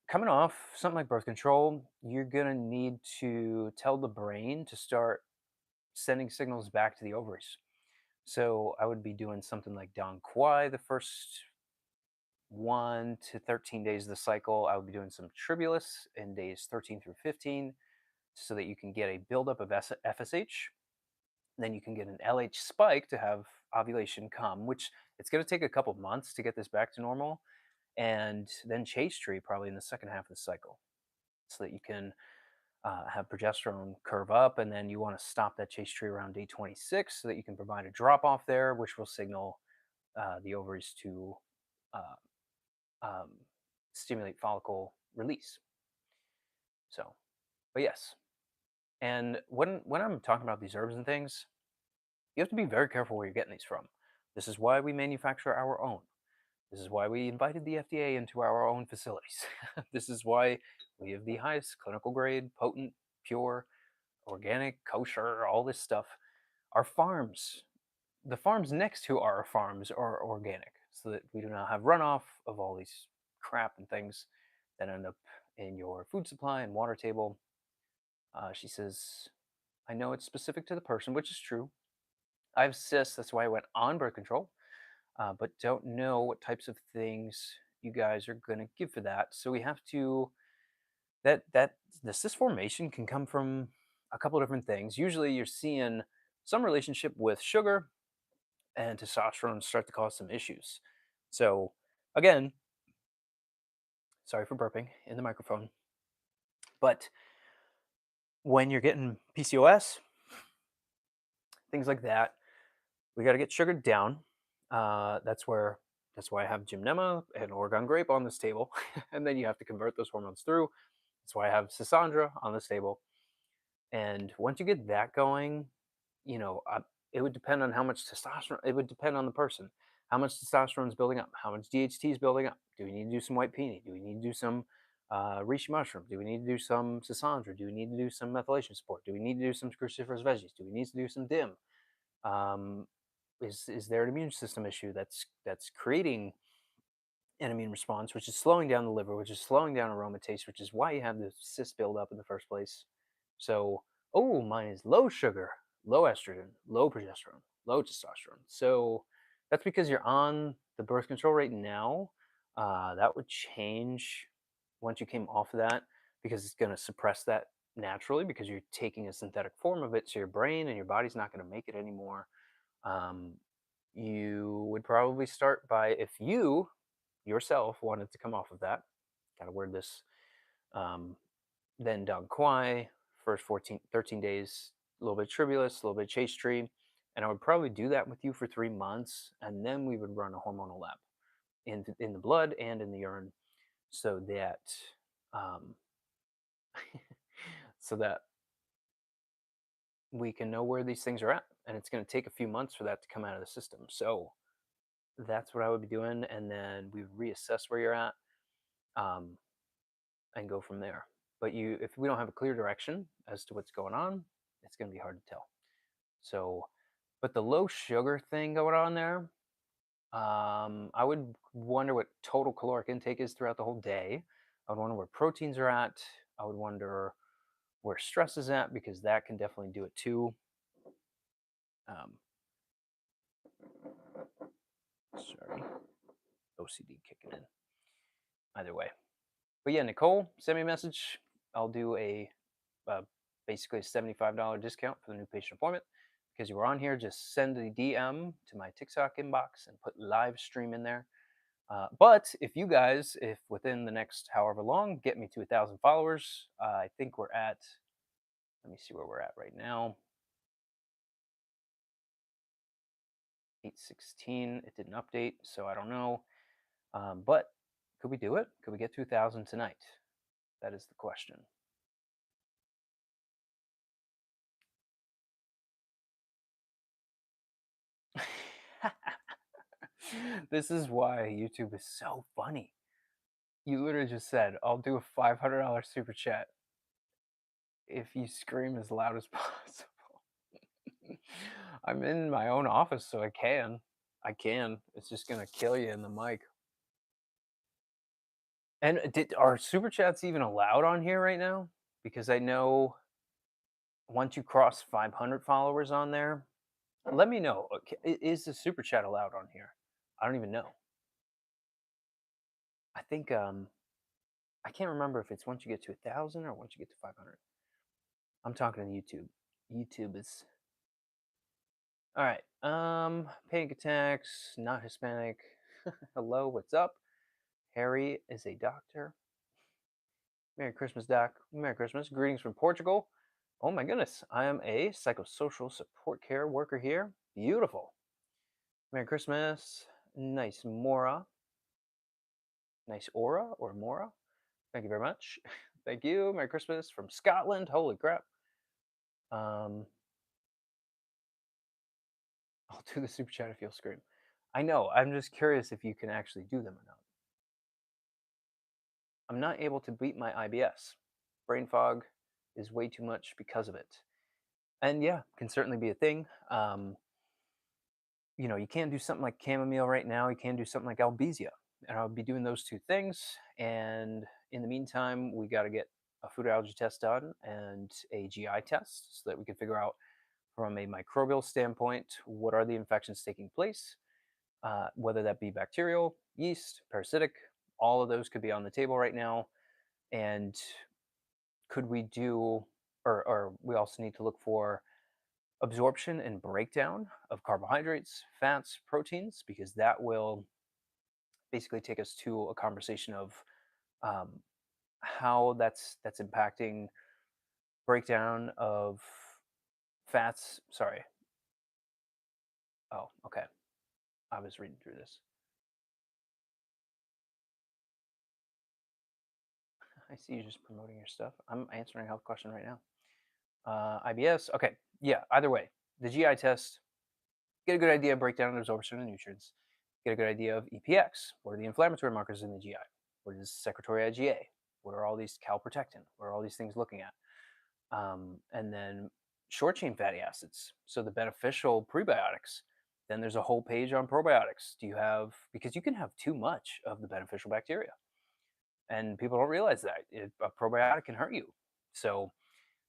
coming off something like birth control, you're gonna need to tell the brain to start sending signals back to the ovaries. So I would be doing something like Dong Quai the first 1 to 13 days of the cycle. I would be doing some Tribulus in days 13 through 15 so that you can get a buildup of FSH. Then you can get an LH spike to have ovulation come, which it's going to take a couple months to get this back to normal. And then Chase Tree probably in the second half of the cycle so that you can have progesterone curve up. And then you want to stop that Chase Tree around day 26 so that you can provide a drop off there, which will signal the ovaries to uh, um, stimulate follicle release. So, but yes. And when I'm talking about these herbs and things, you have to be very careful where you're getting these from. This is why we manufacture our own. This is why we invited the FDA into our own facilities. This is why we have the highest clinical grade, potent, pure, organic, kosher, all this stuff. Our farms, the farms next to our farms are organic so that we do not have runoff of all these crap and things that end up in your food supply and water table. She says, I know it's specific to the person, which is true. I have cysts, that's why I went on birth control, but don't know what types of things you guys are going to give for that. So we have to, that the cyst formation can come from a couple of different things. Usually you're seeing some relationship with sugar and testosterone start to cause some issues. So again, sorry for burping in the microphone, but when you're getting PCOS, things like that, we got to get sugar down. That's why I have Gymnema and Oregon Grape on this table, and then you have to convert those hormones through. That's why I have Sisandra on this table. And once you get that going, you know, it would depend on how much testosterone. It would depend on the person, how much testosterone is building up, how much DHT is building up. Do we need to do some white peony? Do we need to do some reishi mushroom? Do we need to do some Sisandra? Do we need to do some methylation support? Do we need to do some cruciferous veggies? Do we need to do some DIM? Um, is there an immune system issue that's creating an immune response, which is slowing down the liver, which is slowing down aromatase, which is why you have the cyst buildup in the first place. So, oh, mine is low sugar, low estrogen, low progesterone, low testosterone. So that's because you're on the birth control right now. That would change once you came off of that because it's going to suppress that naturally because you're taking a synthetic form of it. So your brain and your body's not going to make it anymore. Um, you would probably start by if you yourself wanted to come off of that. Got to word this. Um, then Dong Quai, first 14, 13 days, a little bit of Tribulus, a little bit of Chase Tree. And I would probably do that with you for 3 months. And then we would run a hormonal lab in the blood and in the urine so that um, so that we can know where these things are at. And it's going to take a few months for that to come out of the system. So that's what I would be doing. And then we reassess where you're at. Um, and go from there. But if we don't have a clear direction as to what's going on, it's going to be hard to tell. So, but the low sugar thing going on there, I would wonder what total caloric intake is throughout the whole day. I would wonder where proteins are at. I would wonder where stress is at because that can definitely do it too. Um, sorry, OCD kicking in. Either way, but yeah, Nicole, send me a message. I'll do uh, basically a $75 discount for the new patient appointment. Because you were on here, just send a DM to my TikTok inbox and put live stream in there. But if you guys, if within the next however long, get me to 1,000 followers, I think we're at. Let me see where we're at right now. 816. It didn't update, so I don't know. But could we do it? Could we get to 1,000 tonight? That is the question. This is why YouTube is so funny. You literally just said, I'll do a $500 super chat if you scream as loud as possible. I'm in my own office, so I can. I can. It's just gonna kill you in the mic. And are super chats even allowed on here right now? Because I know once you cross 500 followers on there, let me know. Is the super chat allowed on here? I don't even know. I think I can't remember if it's once you get to 1,000 or once you get to 500. I'm talking to YouTube. YouTube is all right. Panic attacks, not Hispanic. Hello, what's up? Harry is a doctor. Merry Christmas, Doc. Merry Christmas. Greetings from Portugal. Oh my goodness, I am a psychosocial support care worker here. Beautiful. Merry Christmas. Nice Mora. Nice Aura or Mora. Thank you very much. Thank you. Merry Christmas from Scotland. Holy crap. I'll do the super chat if you'll scream. I know. I'm just curious if you can actually do them or not. I'm not able to beat my IBS. Brain fog is way too much because of it. And yeah, can certainly be a thing. You can't do something like chamomile right now. You can do something like Albizia. And I'll be doing those two things. And in the meantime, we got to get a food allergy test done and a GI test so that we can figure out from a microbial standpoint what are the infections taking place, whether that be bacterial, yeast, parasitic. All of those could be on the table right now. And could we do, or we also need to look for absorption and breakdown of carbohydrates, fats, proteins, because that will basically take us to a conversation of um, how that's impacting breakdown of fats. Sorry. Oh, okay. I was reading through this. I see you just promoting your stuff. I'm answering a health question right now. IBS. Okay. Yeah. Either way, the GI test. Get a good idea of breakdown and absorption of nutrients. Get a good idea of EPX. What are the inflammatory markers in the GI? What is secretory IgA? What are all these calprotectin? What are all these things looking at? And then short chain fatty acids. So the beneficial prebiotics. Then there's a whole page on probiotics. Do you have, because you can have too much of the beneficial bacteria. And people don't realize that a probiotic can hurt you. So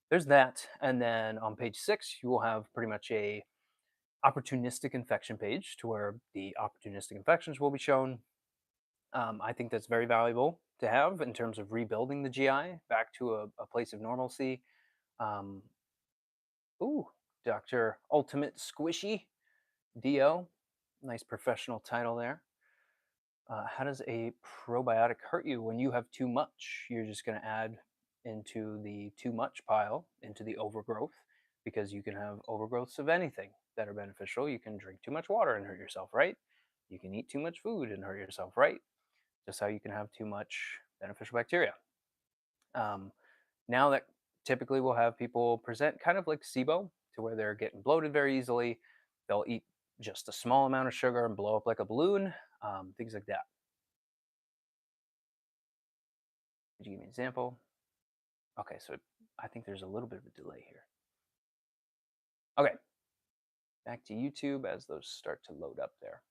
there's that. And then on page 6, you will have pretty much a opportunistic infection page to where the opportunistic infections will be shown. I think that's very valuable to have in terms of rebuilding the GI back to a place of normalcy. Um, ooh, Dr. Ultimate Squishy, DO. Nice professional title there. How does a probiotic hurt you when you have too much? You're just going to add into the too much pile, into the overgrowth, because you can have overgrowths of anything that are beneficial. You can drink too much water and hurt yourself, right? You can eat too much food and hurt yourself, right? Just how you can have too much beneficial bacteria. Now that typically we'll have people present kind of like SIBO, to where they're getting bloated very easily. They'll eat just a small amount of sugar and blow up like a balloon, things like that. Could you give me an example? Okay, so I think there's a little bit of a delay here. Okay, back to YouTube as those start to load up there.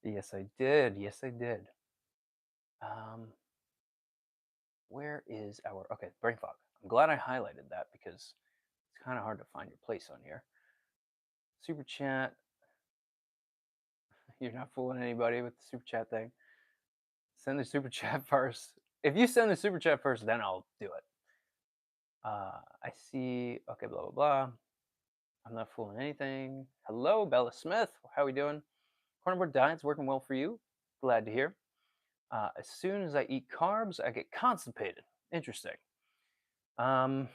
Yes, I did. Yes, I did. Where is our, okay, brain fog. I'm glad I highlighted that because it's kind of hard to find your place on here. Super chat. You're not fooling anybody with the super chat thing. Send the super chat first. If you send the super chat first, then I'll do it. I see. Okay, blah blah blah. I'm not fooling anything. Hello, Bella Smith. How we doing? Carnivore diet's working well for you. Glad to hear. As soon as I eat carbs, I get constipated. Interesting. Um,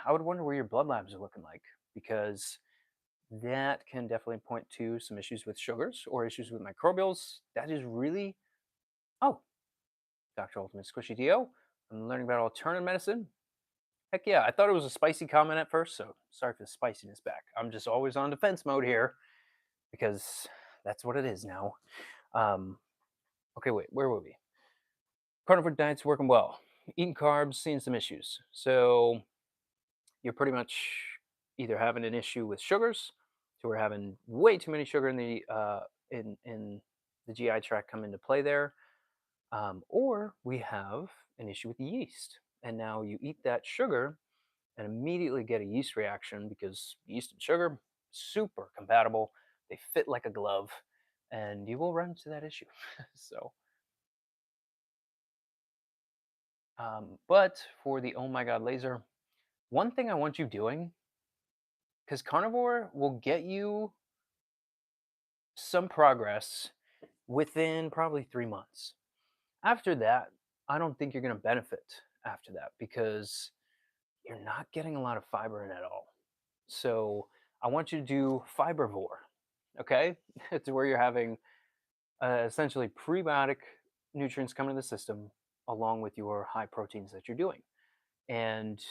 I would wonder where your blood labs are looking like because that can definitely point to some issues with sugars or issues with microbials. That is really, oh, Dr. Ultimate Squishy DO. I'm learning about alternative medicine. Heck yeah, I thought it was a spicy comment at first, so sorry for the spiciness back. I'm just always on defense mode here because that's what it is now. Um, okay, wait, where were we? Carnivore diet's working well. Eating carbs, seeing some issues. So you're pretty much either having an issue with sugars, so we're having way too many sugar in the GI tract come into play there, or we have an issue with the yeast, and now you eat that sugar and immediately get a yeast reaction because yeast and sugar super compatible. They fit like a glove, and you will run into that issue. So but for the oh my god laser, one thing I want you doing, because carnivore will get you some progress within probably 3 months. After that, I don't think you're going to benefit after that because you're not getting a lot of fiber in at all. So I want you to do fibrivore. Okay, it's where you're having essentially prebiotic nutrients come into the system along with your high proteins that you're doing. And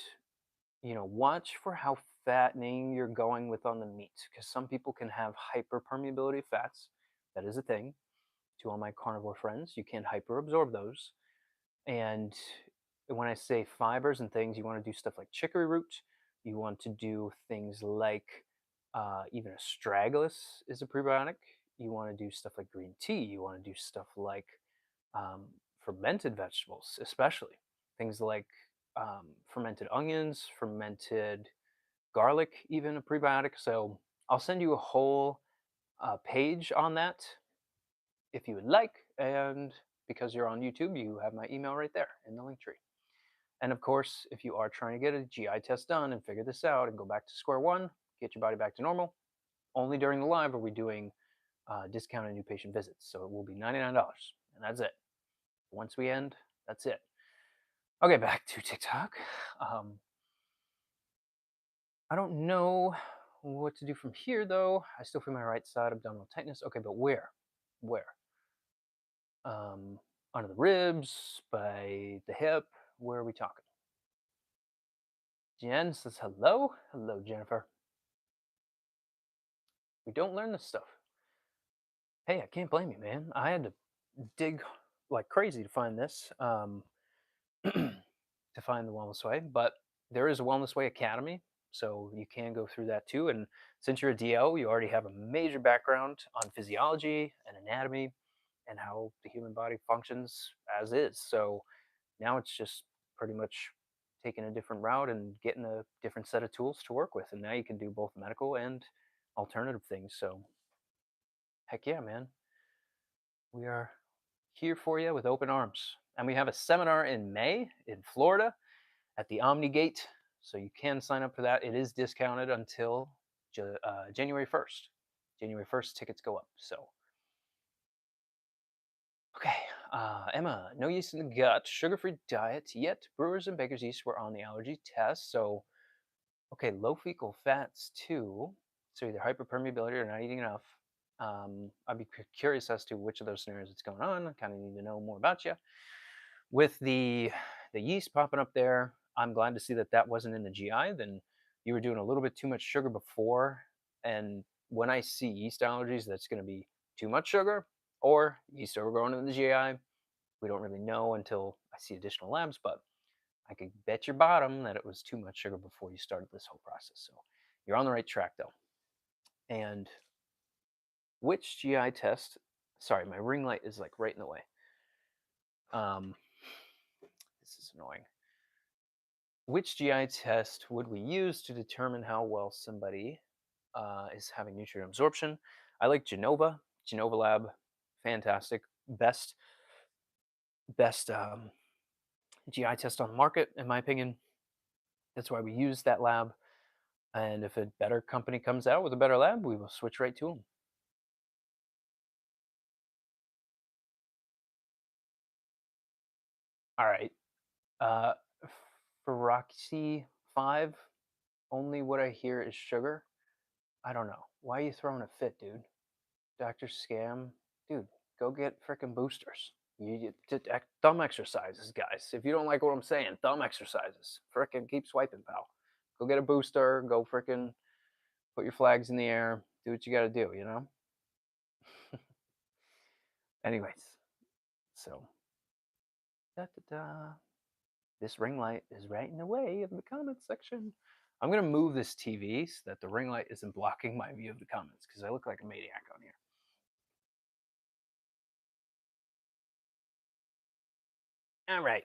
watch for how fattening you're going with on the meat because some people can have hyperpermeability fats. That is a thing. To all my carnivore friends, you can't hyperabsorb those. And when I say fibers and things, you want to do stuff like chicory root. You want to do things like even astragalus is a prebiotic. You want to do stuff like green tea. You want to do stuff like um, fermented vegetables, especially things like fermented onions, fermented garlic, even a prebiotic. So I'll send you a whole page on that if you would like. And because you're on YouTube, you have my email right there in the link tree. And of course, if you are trying to get a GI test done and figure this out and go back to square one, get your body back to normal, only during the live are we doing discounted new patient visits. So it will be $99, and that's it. Once we end, that's it. Okay, back to TikTok. I don't know what to do from here though. I still feel my right side abdominal tightness. Okay, but where? Where? Under the ribs, by the hip. Where are we talking? Jen says hello. Hello, Jennifer. We don't learn this stuff. Hey, I can't blame you, man. I had to dig like crazy to find this, to find the Wellness Way. But there is a Wellness Way Academy, so you can go through that too. And since you're a DO, you already have a major background on physiology and anatomy and how the human body functions as is. So now it's just pretty much taking a different route and getting a different set of tools to work with. And now you can do both medical and alternative things. So heck yeah, man. We are here for you with open arms. And we have a seminar in May in Florida at the OmniGate. So you can sign up for that. It is discounted until January 1st. January 1st, tickets go up. So, okay. Emma, no yeast in the gut, sugar free diet, yet brewers and bakers' yeast were on the allergy test. So, okay, low fecal fats too. So either hyperpermeability or not eating enough. I'd be curious as to which of those scenarios it's going on. I kind of need to know more about you. With the yeast popping up there, I'm glad to see that that wasn't in the GI. Then you were doing a little bit too much sugar before. And when I see yeast allergies, that's going to be too much sugar or yeast overgrowing in the GI. We don't really know until I see additional labs, but I could bet your bottom that it was too much sugar before you started this whole process. So you're on the right track though. And which GI test? Sorry, my ring light is like right in the way. This is annoying. Which GI test would we use to determine how well somebody is having nutrient absorption? I like Genova, Genova Lab, fantastic, best GI test on the market, in my opinion. That's why we use that lab. And if a better company comes out with a better lab, we will switch right to them. All right. Uh, for Roxy 5, only what I hear is sugar. I don't know. Why are you throwing a fit, dude? Dr. Scam? Dude, go get freaking boosters. Thumb exercises, guys. If you don't like what I'm saying, thumb exercises. Frickin' keep swiping, pal. Go get a booster. Go frickin' put your flags in the air. Do what you gotta do, you know? Anyways, so da da da. This ring light is right in the way of the comments section. I'm gonna move this TV so that the ring light isn't blocking my view of the comments because I look like a maniac on here. All right,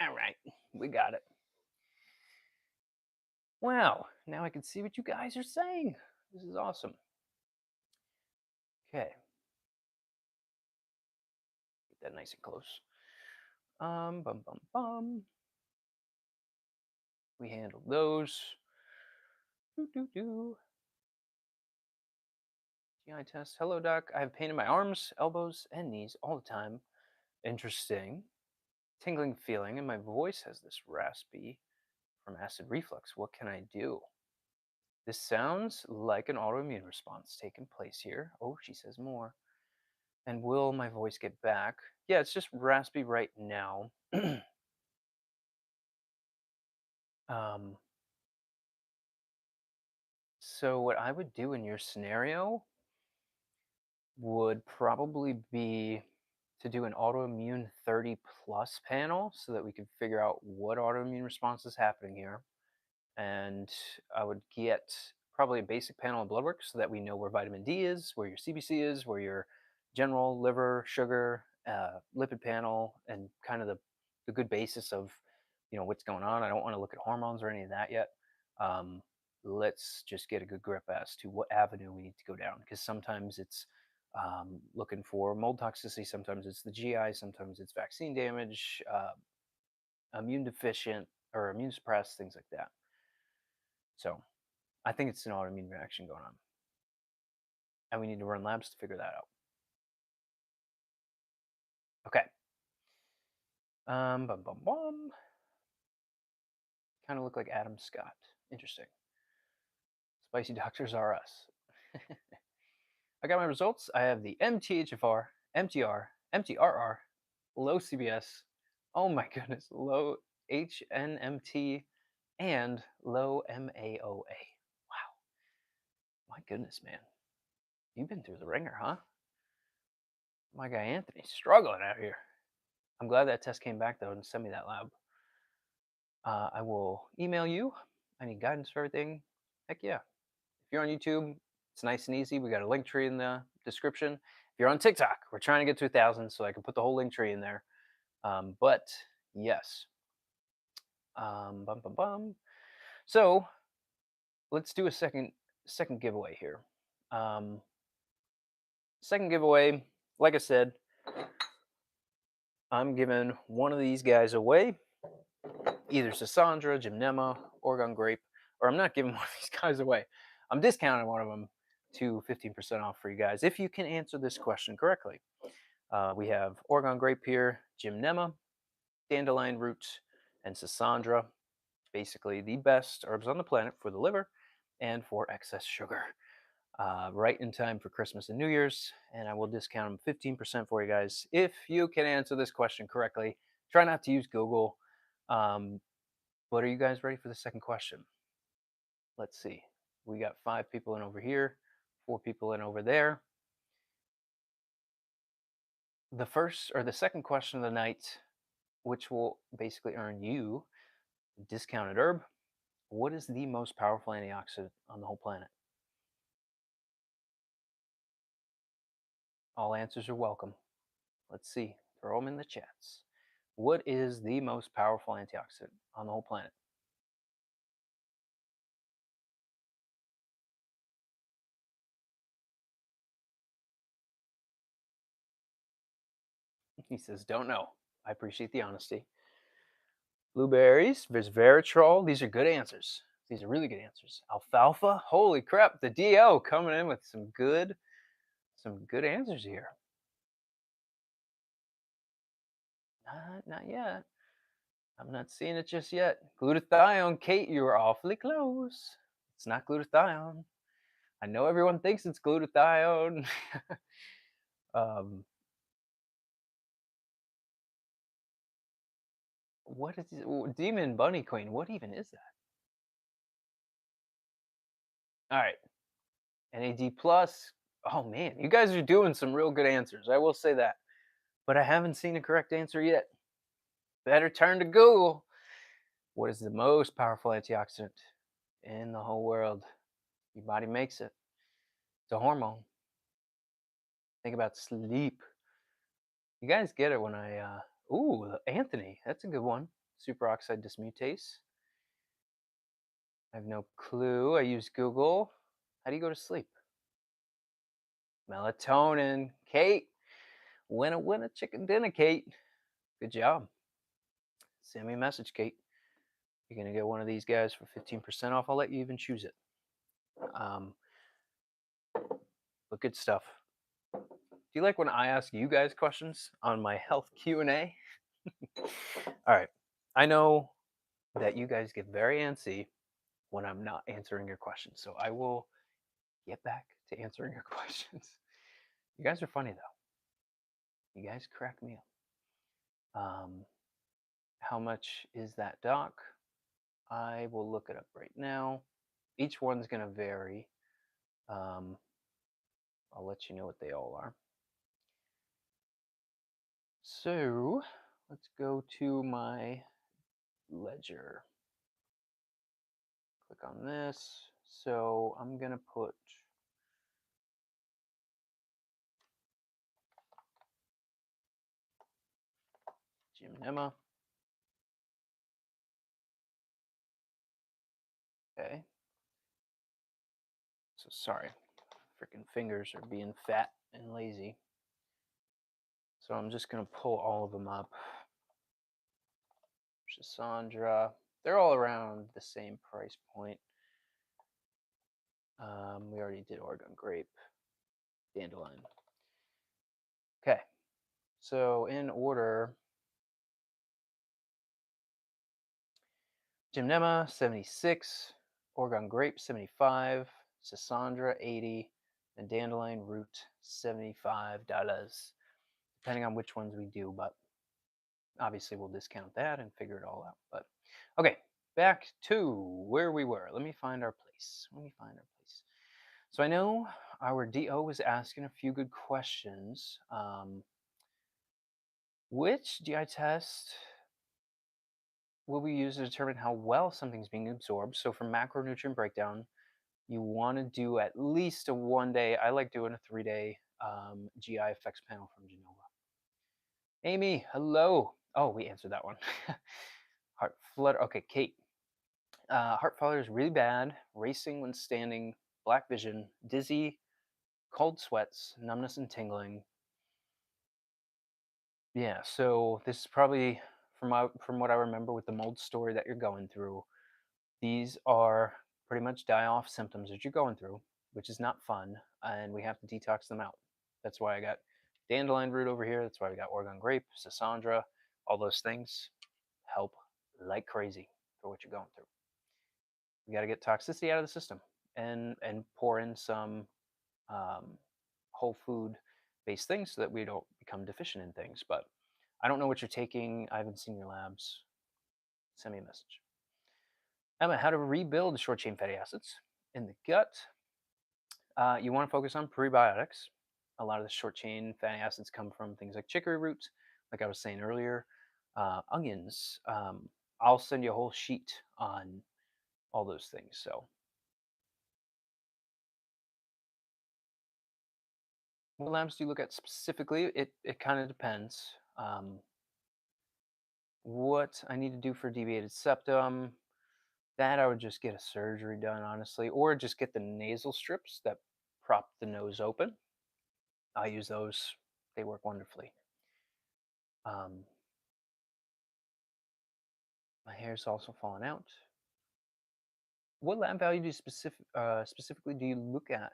all right, we got it. Wow, now I can see what you guys are saying. This is awesome. Okay, get that nice and close. Bum bum bum. We handled those. Do do do. GI test. Hello, doc. I have pain in my arms, elbows, and knees all the time. Interesting. Tingling feeling, and my voice has this raspy from acid reflux. What can I do? This sounds like an autoimmune response taking place here. Oh, she says more. And will my voice get back? Yeah, it's just raspy right now. um, so, what I would do in your scenario would probably be to do an autoimmune 30 plus panel so that we could figure out what autoimmune response is happening here. And I would get probably a basic panel of blood work so that we know where vitamin D is, where your CBC is, where your general liver, sugar, lipid panel, and kind of the good basis of what's going on. I don't want to look at hormones or any of that yet. Um, let's just get a good grip as to what avenue we need to go down because sometimes it's looking for mold toxicity, sometimes it's the GI, sometimes it's vaccine damage, immune deficient or immune suppressed, things like that. So I think it's an autoimmune reaction going on. And we need to run labs to figure that out. Okay. Bum bum bum. Kind of look like Adam Scott. Interesting. Spicy doctors are us. I got my results. I have the MTHFR, MTR, MTRR, low CBS. Oh my goodness, low HNMT, and low MAOA. Wow. My goodness, man. You've been through the ringer, huh? My guy Anthony's struggling out here. I'm glad that test came back though and sent me that lab. I will email you. I need guidance for everything. Heck yeah. If you're on YouTube, it's nice and easy. We got a link tree in the description. If you're on TikTok, we're trying to get to 1,000 so I can put the whole link tree in there. But yes. Bum bum bum. So let's do a second giveaway here. Second giveaway, like I said, I'm giving one of these guys away. Either Sassandra, Gymnema, Oregon Grape, or I'm not giving one of these guys away. I'm discounting one of them to 15% off for you guys if you can answer this question correctly. We have Oregon Grape here, Gymnema, Dandelion Roots, and Sassandra. Basically, the best herbs on the planet for the liver and for excess sugar. Right in time for Christmas and New Year's, and I will discount them 15% for you guys if you can answer this question correctly. Try not to use Google. But are you guys ready for the second question? Let's see. We got 5 people in over here, 4 people in over there. The first or the second question of the night, which will basically earn you a discounted herb. What is the most powerful antioxidant on the whole planet? All answers are welcome. Let's see. Throw them in the chats. What is the most powerful antioxidant on the whole planet? He says, don't know. I appreciate the honesty. Blueberries, resveratrol. These are good answers. These are really good answers. Alfalfa. Holy crap! The DO coming in with some good answers here. Not yet. I'm not seeing it just yet. Glutathione, Kate, you were awfully close. It's not glutathione. I know everyone thinks it's glutathione. um, what is Demon Bunny Queen? What even is that? All right, NAD plus. Oh man, you guys are doing some real good answers. I will say that, but I haven't seen a correct answer yet. Better turn to Google. What is the most powerful antioxidant in the whole world? Your body makes it. It's a hormone. Think about sleep. You guys get it when ooh, Anthony, that's a good one. Superoxide dismutase. I have no clue. I use Google. How do you go to sleep? Melatonin. Kate, win a chicken dinner, Kate. Good job. Send me a message, Kate. You're gonna get one of these guys for 15% off. I'll let you even choose it. But good stuff. Do you like when I ask you guys questions on my health Q&A? All right. I know that you guys get very antsy when I'm not answering your questions, so I will get back to answering your questions. You guys are funny though. You guys crack me up. How much is that, Doc? I will look it up right now. Each one's gonna vary. I'll let you know what they all are. So let's go to my ledger. Click on this. So I'm gonna put Gymnema. Okay. So sorry, freaking fingers are being fat and lazy. So I'm just gonna pull all of them up. Shisandra, they're all around the same price point. We already did Oregon Grape, Dandelion. Okay, so in order, Gymnema 76, Oregon Grape 75, Sisandra 80, and Dandelion Root $75, depending on which ones we do, but obviously we'll discount that and figure it all out. But okay, back to where we were. Let me find our place. So I know our DO was asking a few good questions. Which GI test will be used to determine how well something's being absorbed? So for macronutrient breakdown, you want to do at least a 1 day. I like doing a 3-day GI effects panel from Genova. Amy, hello. Oh, we answered that one. Heart flutter. Okay, Kate. Heart flutter is really bad. Racing when standing, black vision, dizzy, cold sweats, numbness and tingling. Yeah, so this is probably from what I remember with the mold story that you're going through. These are pretty much die-off symptoms that you're going through, which is not fun, and we have to detox them out. That's why I got dandelion root over here. That's why we got Oregon grape, Sisandra. All those things help like crazy for what you're going through. We got to get toxicity out of the system and pour in some whole food based things so that we don't become deficient in things. But I don't know what you're taking. I haven't seen your labs. Send me a message. Emma, how to rebuild short chain fatty acids in the gut. You want to focus on prebiotics. A lot of the short chain fatty acids come from things like chicory roots, like I was saying earlier, onions. I'll send you a whole sheet on all those things. So, what labs do you look at specifically? It kind of depends. What I need to do for deviated septum, that I would just get a surgery done, honestly, or just get the nasal strips that prop the nose open. I use those; they work wonderfully. Um, my hair's also falling out. what lab value do you specifically do you look at,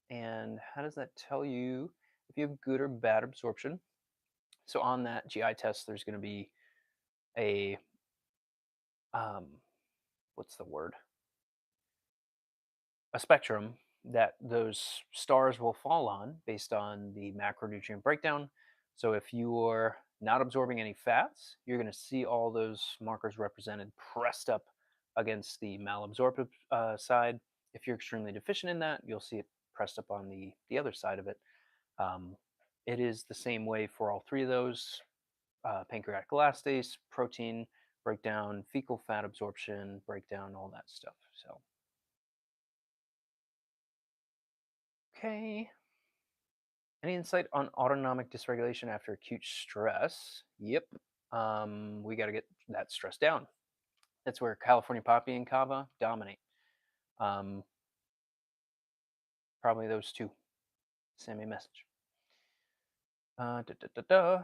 and how does that tell you if you have good or bad absorption? So on that GI test, there's going to be a um, what's the word? A spectrum that those stars will fall on based on the macronutrient breakdown. So if you're not absorbing any fats, you're going to see all those markers represented pressed up against the malabsorptive side. If you're extremely deficient in that, you'll see it pressed up on the other side of it. Um, it is the same way for all three of those: pancreatic elastase, protein breakdown, fecal fat absorption breakdown, all that stuff. So, okay. Any insight on autonomic dysregulation after acute stress? Yep. We got to get that stress down. That's where California poppy and kava dominate. Um, Probably those two. Send me a message. Da, da, da, da.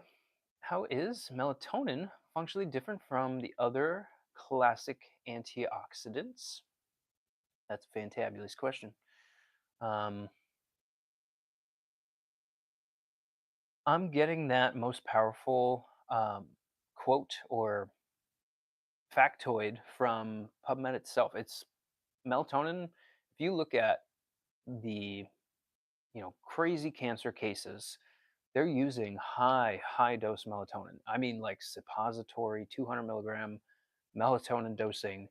How is melatonin functionally different from the other classic antioxidants? That's a fantabulous question. Um, I'm getting that most powerful quote or factoid from PubMed itself. It's melatonin. If you look at the crazy cancer cases, they're using high dose melatonin. I mean, like suppository 200 milligram melatonin dosing,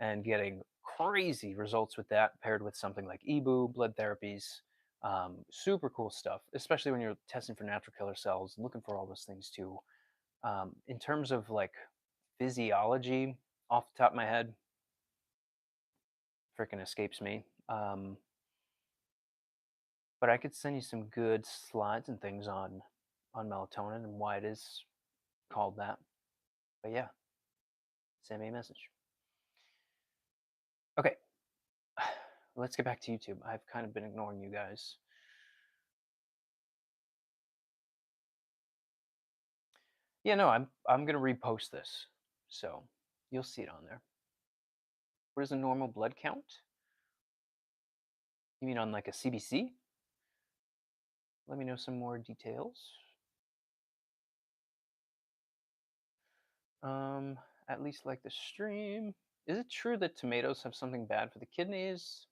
and getting crazy results with that paired with something like EBU, blood therapies. Super cool stuff, especially when you're testing for natural killer cells, looking for all those things too. In terms of like physiology, off the top of my head, freaking escapes me. But I could send you some good slides and things on melatonin and why it is called that. But yeah, send me a message. Okay, let's get back to YouTube. I've kind of been ignoring you guys. Yeah, no, I'm gonna repost this, so you'll see it on there. What is a normal blood count? You mean on like a CBC? Let me know some more details. Um, at least like the stream. Is it true that tomatoes have something bad for the kidneys?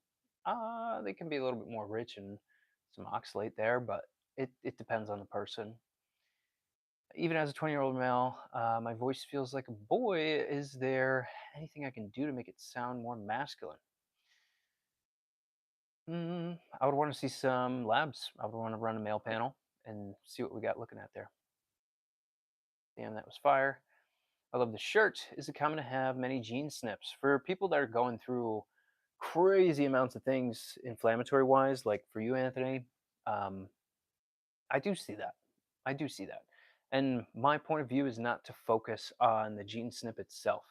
They can be a little bit more rich in some oxalate there, but it depends on the person. Even as a 20-year-old male, my voice feels like a boy. Is there anything I can do to make it sound more masculine? I would want to see some labs. I would want to run a male panel and see what we got looking at there. Damn, that was fire. I love the shirt. Is it common to have many gene SNPs? For people that are going through crazy amounts of things inflammatory wise, like for you, Anthony, um, I do see that. I do see that. And my point of view is not to focus on the gene SNP itself,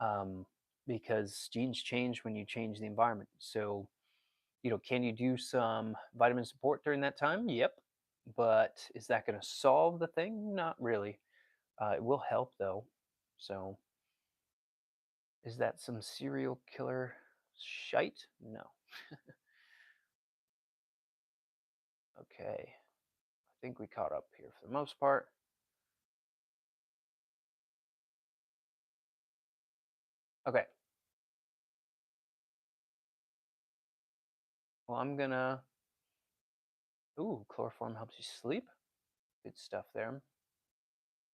um, because genes change when you change the environment. So, can you do some vitamin support during that time? Yep. But is that going to solve the thing? Not really. It will help though. So, is that some serial killer shite? No. Okay. I think we caught up here for the most part. Okay. Well, I'm gonna. Ooh, chloroform helps you sleep. Good stuff there.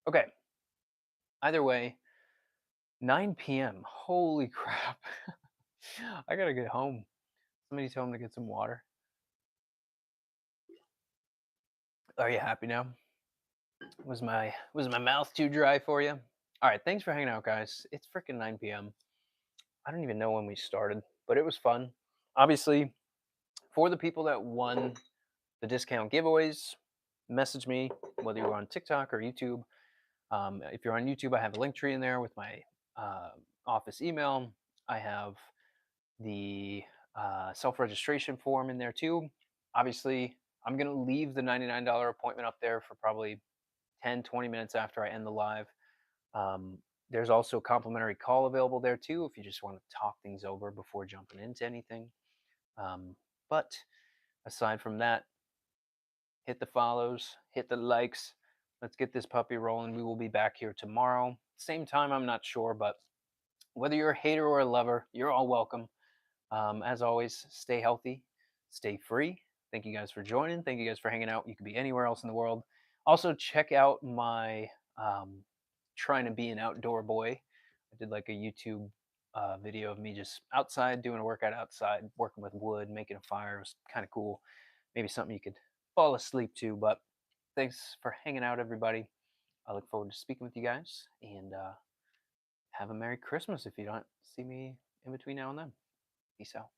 Okay. Either way, 9 p.m. Holy crap. I gotta get home. Somebody tell him to get some water. Are you happy now? Was my mouth too dry for you? All right, thanks for hanging out, guys. It's freaking 9 p.m. I don't even know when we started, but it was fun. Obviously, for the people that won the discount giveaways, message me whether you're on TikTok or YouTube. If you're on YouTube, I have a link tree in there with my uh, office email. I have the self registration form in there too. Obviously, I'm going to leave the $99 appointment up there for probably 10, 20 minutes after I end the live. Um, There's also a complimentary call available there too if you just want to talk things over before jumping into anything. But aside from that, hit the follows, hit the likes. Let's get this puppy rolling. We will be back here tomorrow. Same time, I'm not sure, but whether you're a hater or a lover, you're all welcome. As always, stay healthy, stay free. Thank you guys for joining. Thank you guys for hanging out. You could be anywhere else in the world. Also, check out my trying to be an outdoor boy. I did like a YouTube video of me just outside doing a workout outside, working with wood, making a fire. It was kind of cool. Maybe something you could fall asleep to. But thanks for hanging out, everybody. I look forward to speaking with you guys, and have a Merry Christmas if you don't see me in between now and then. Peace out.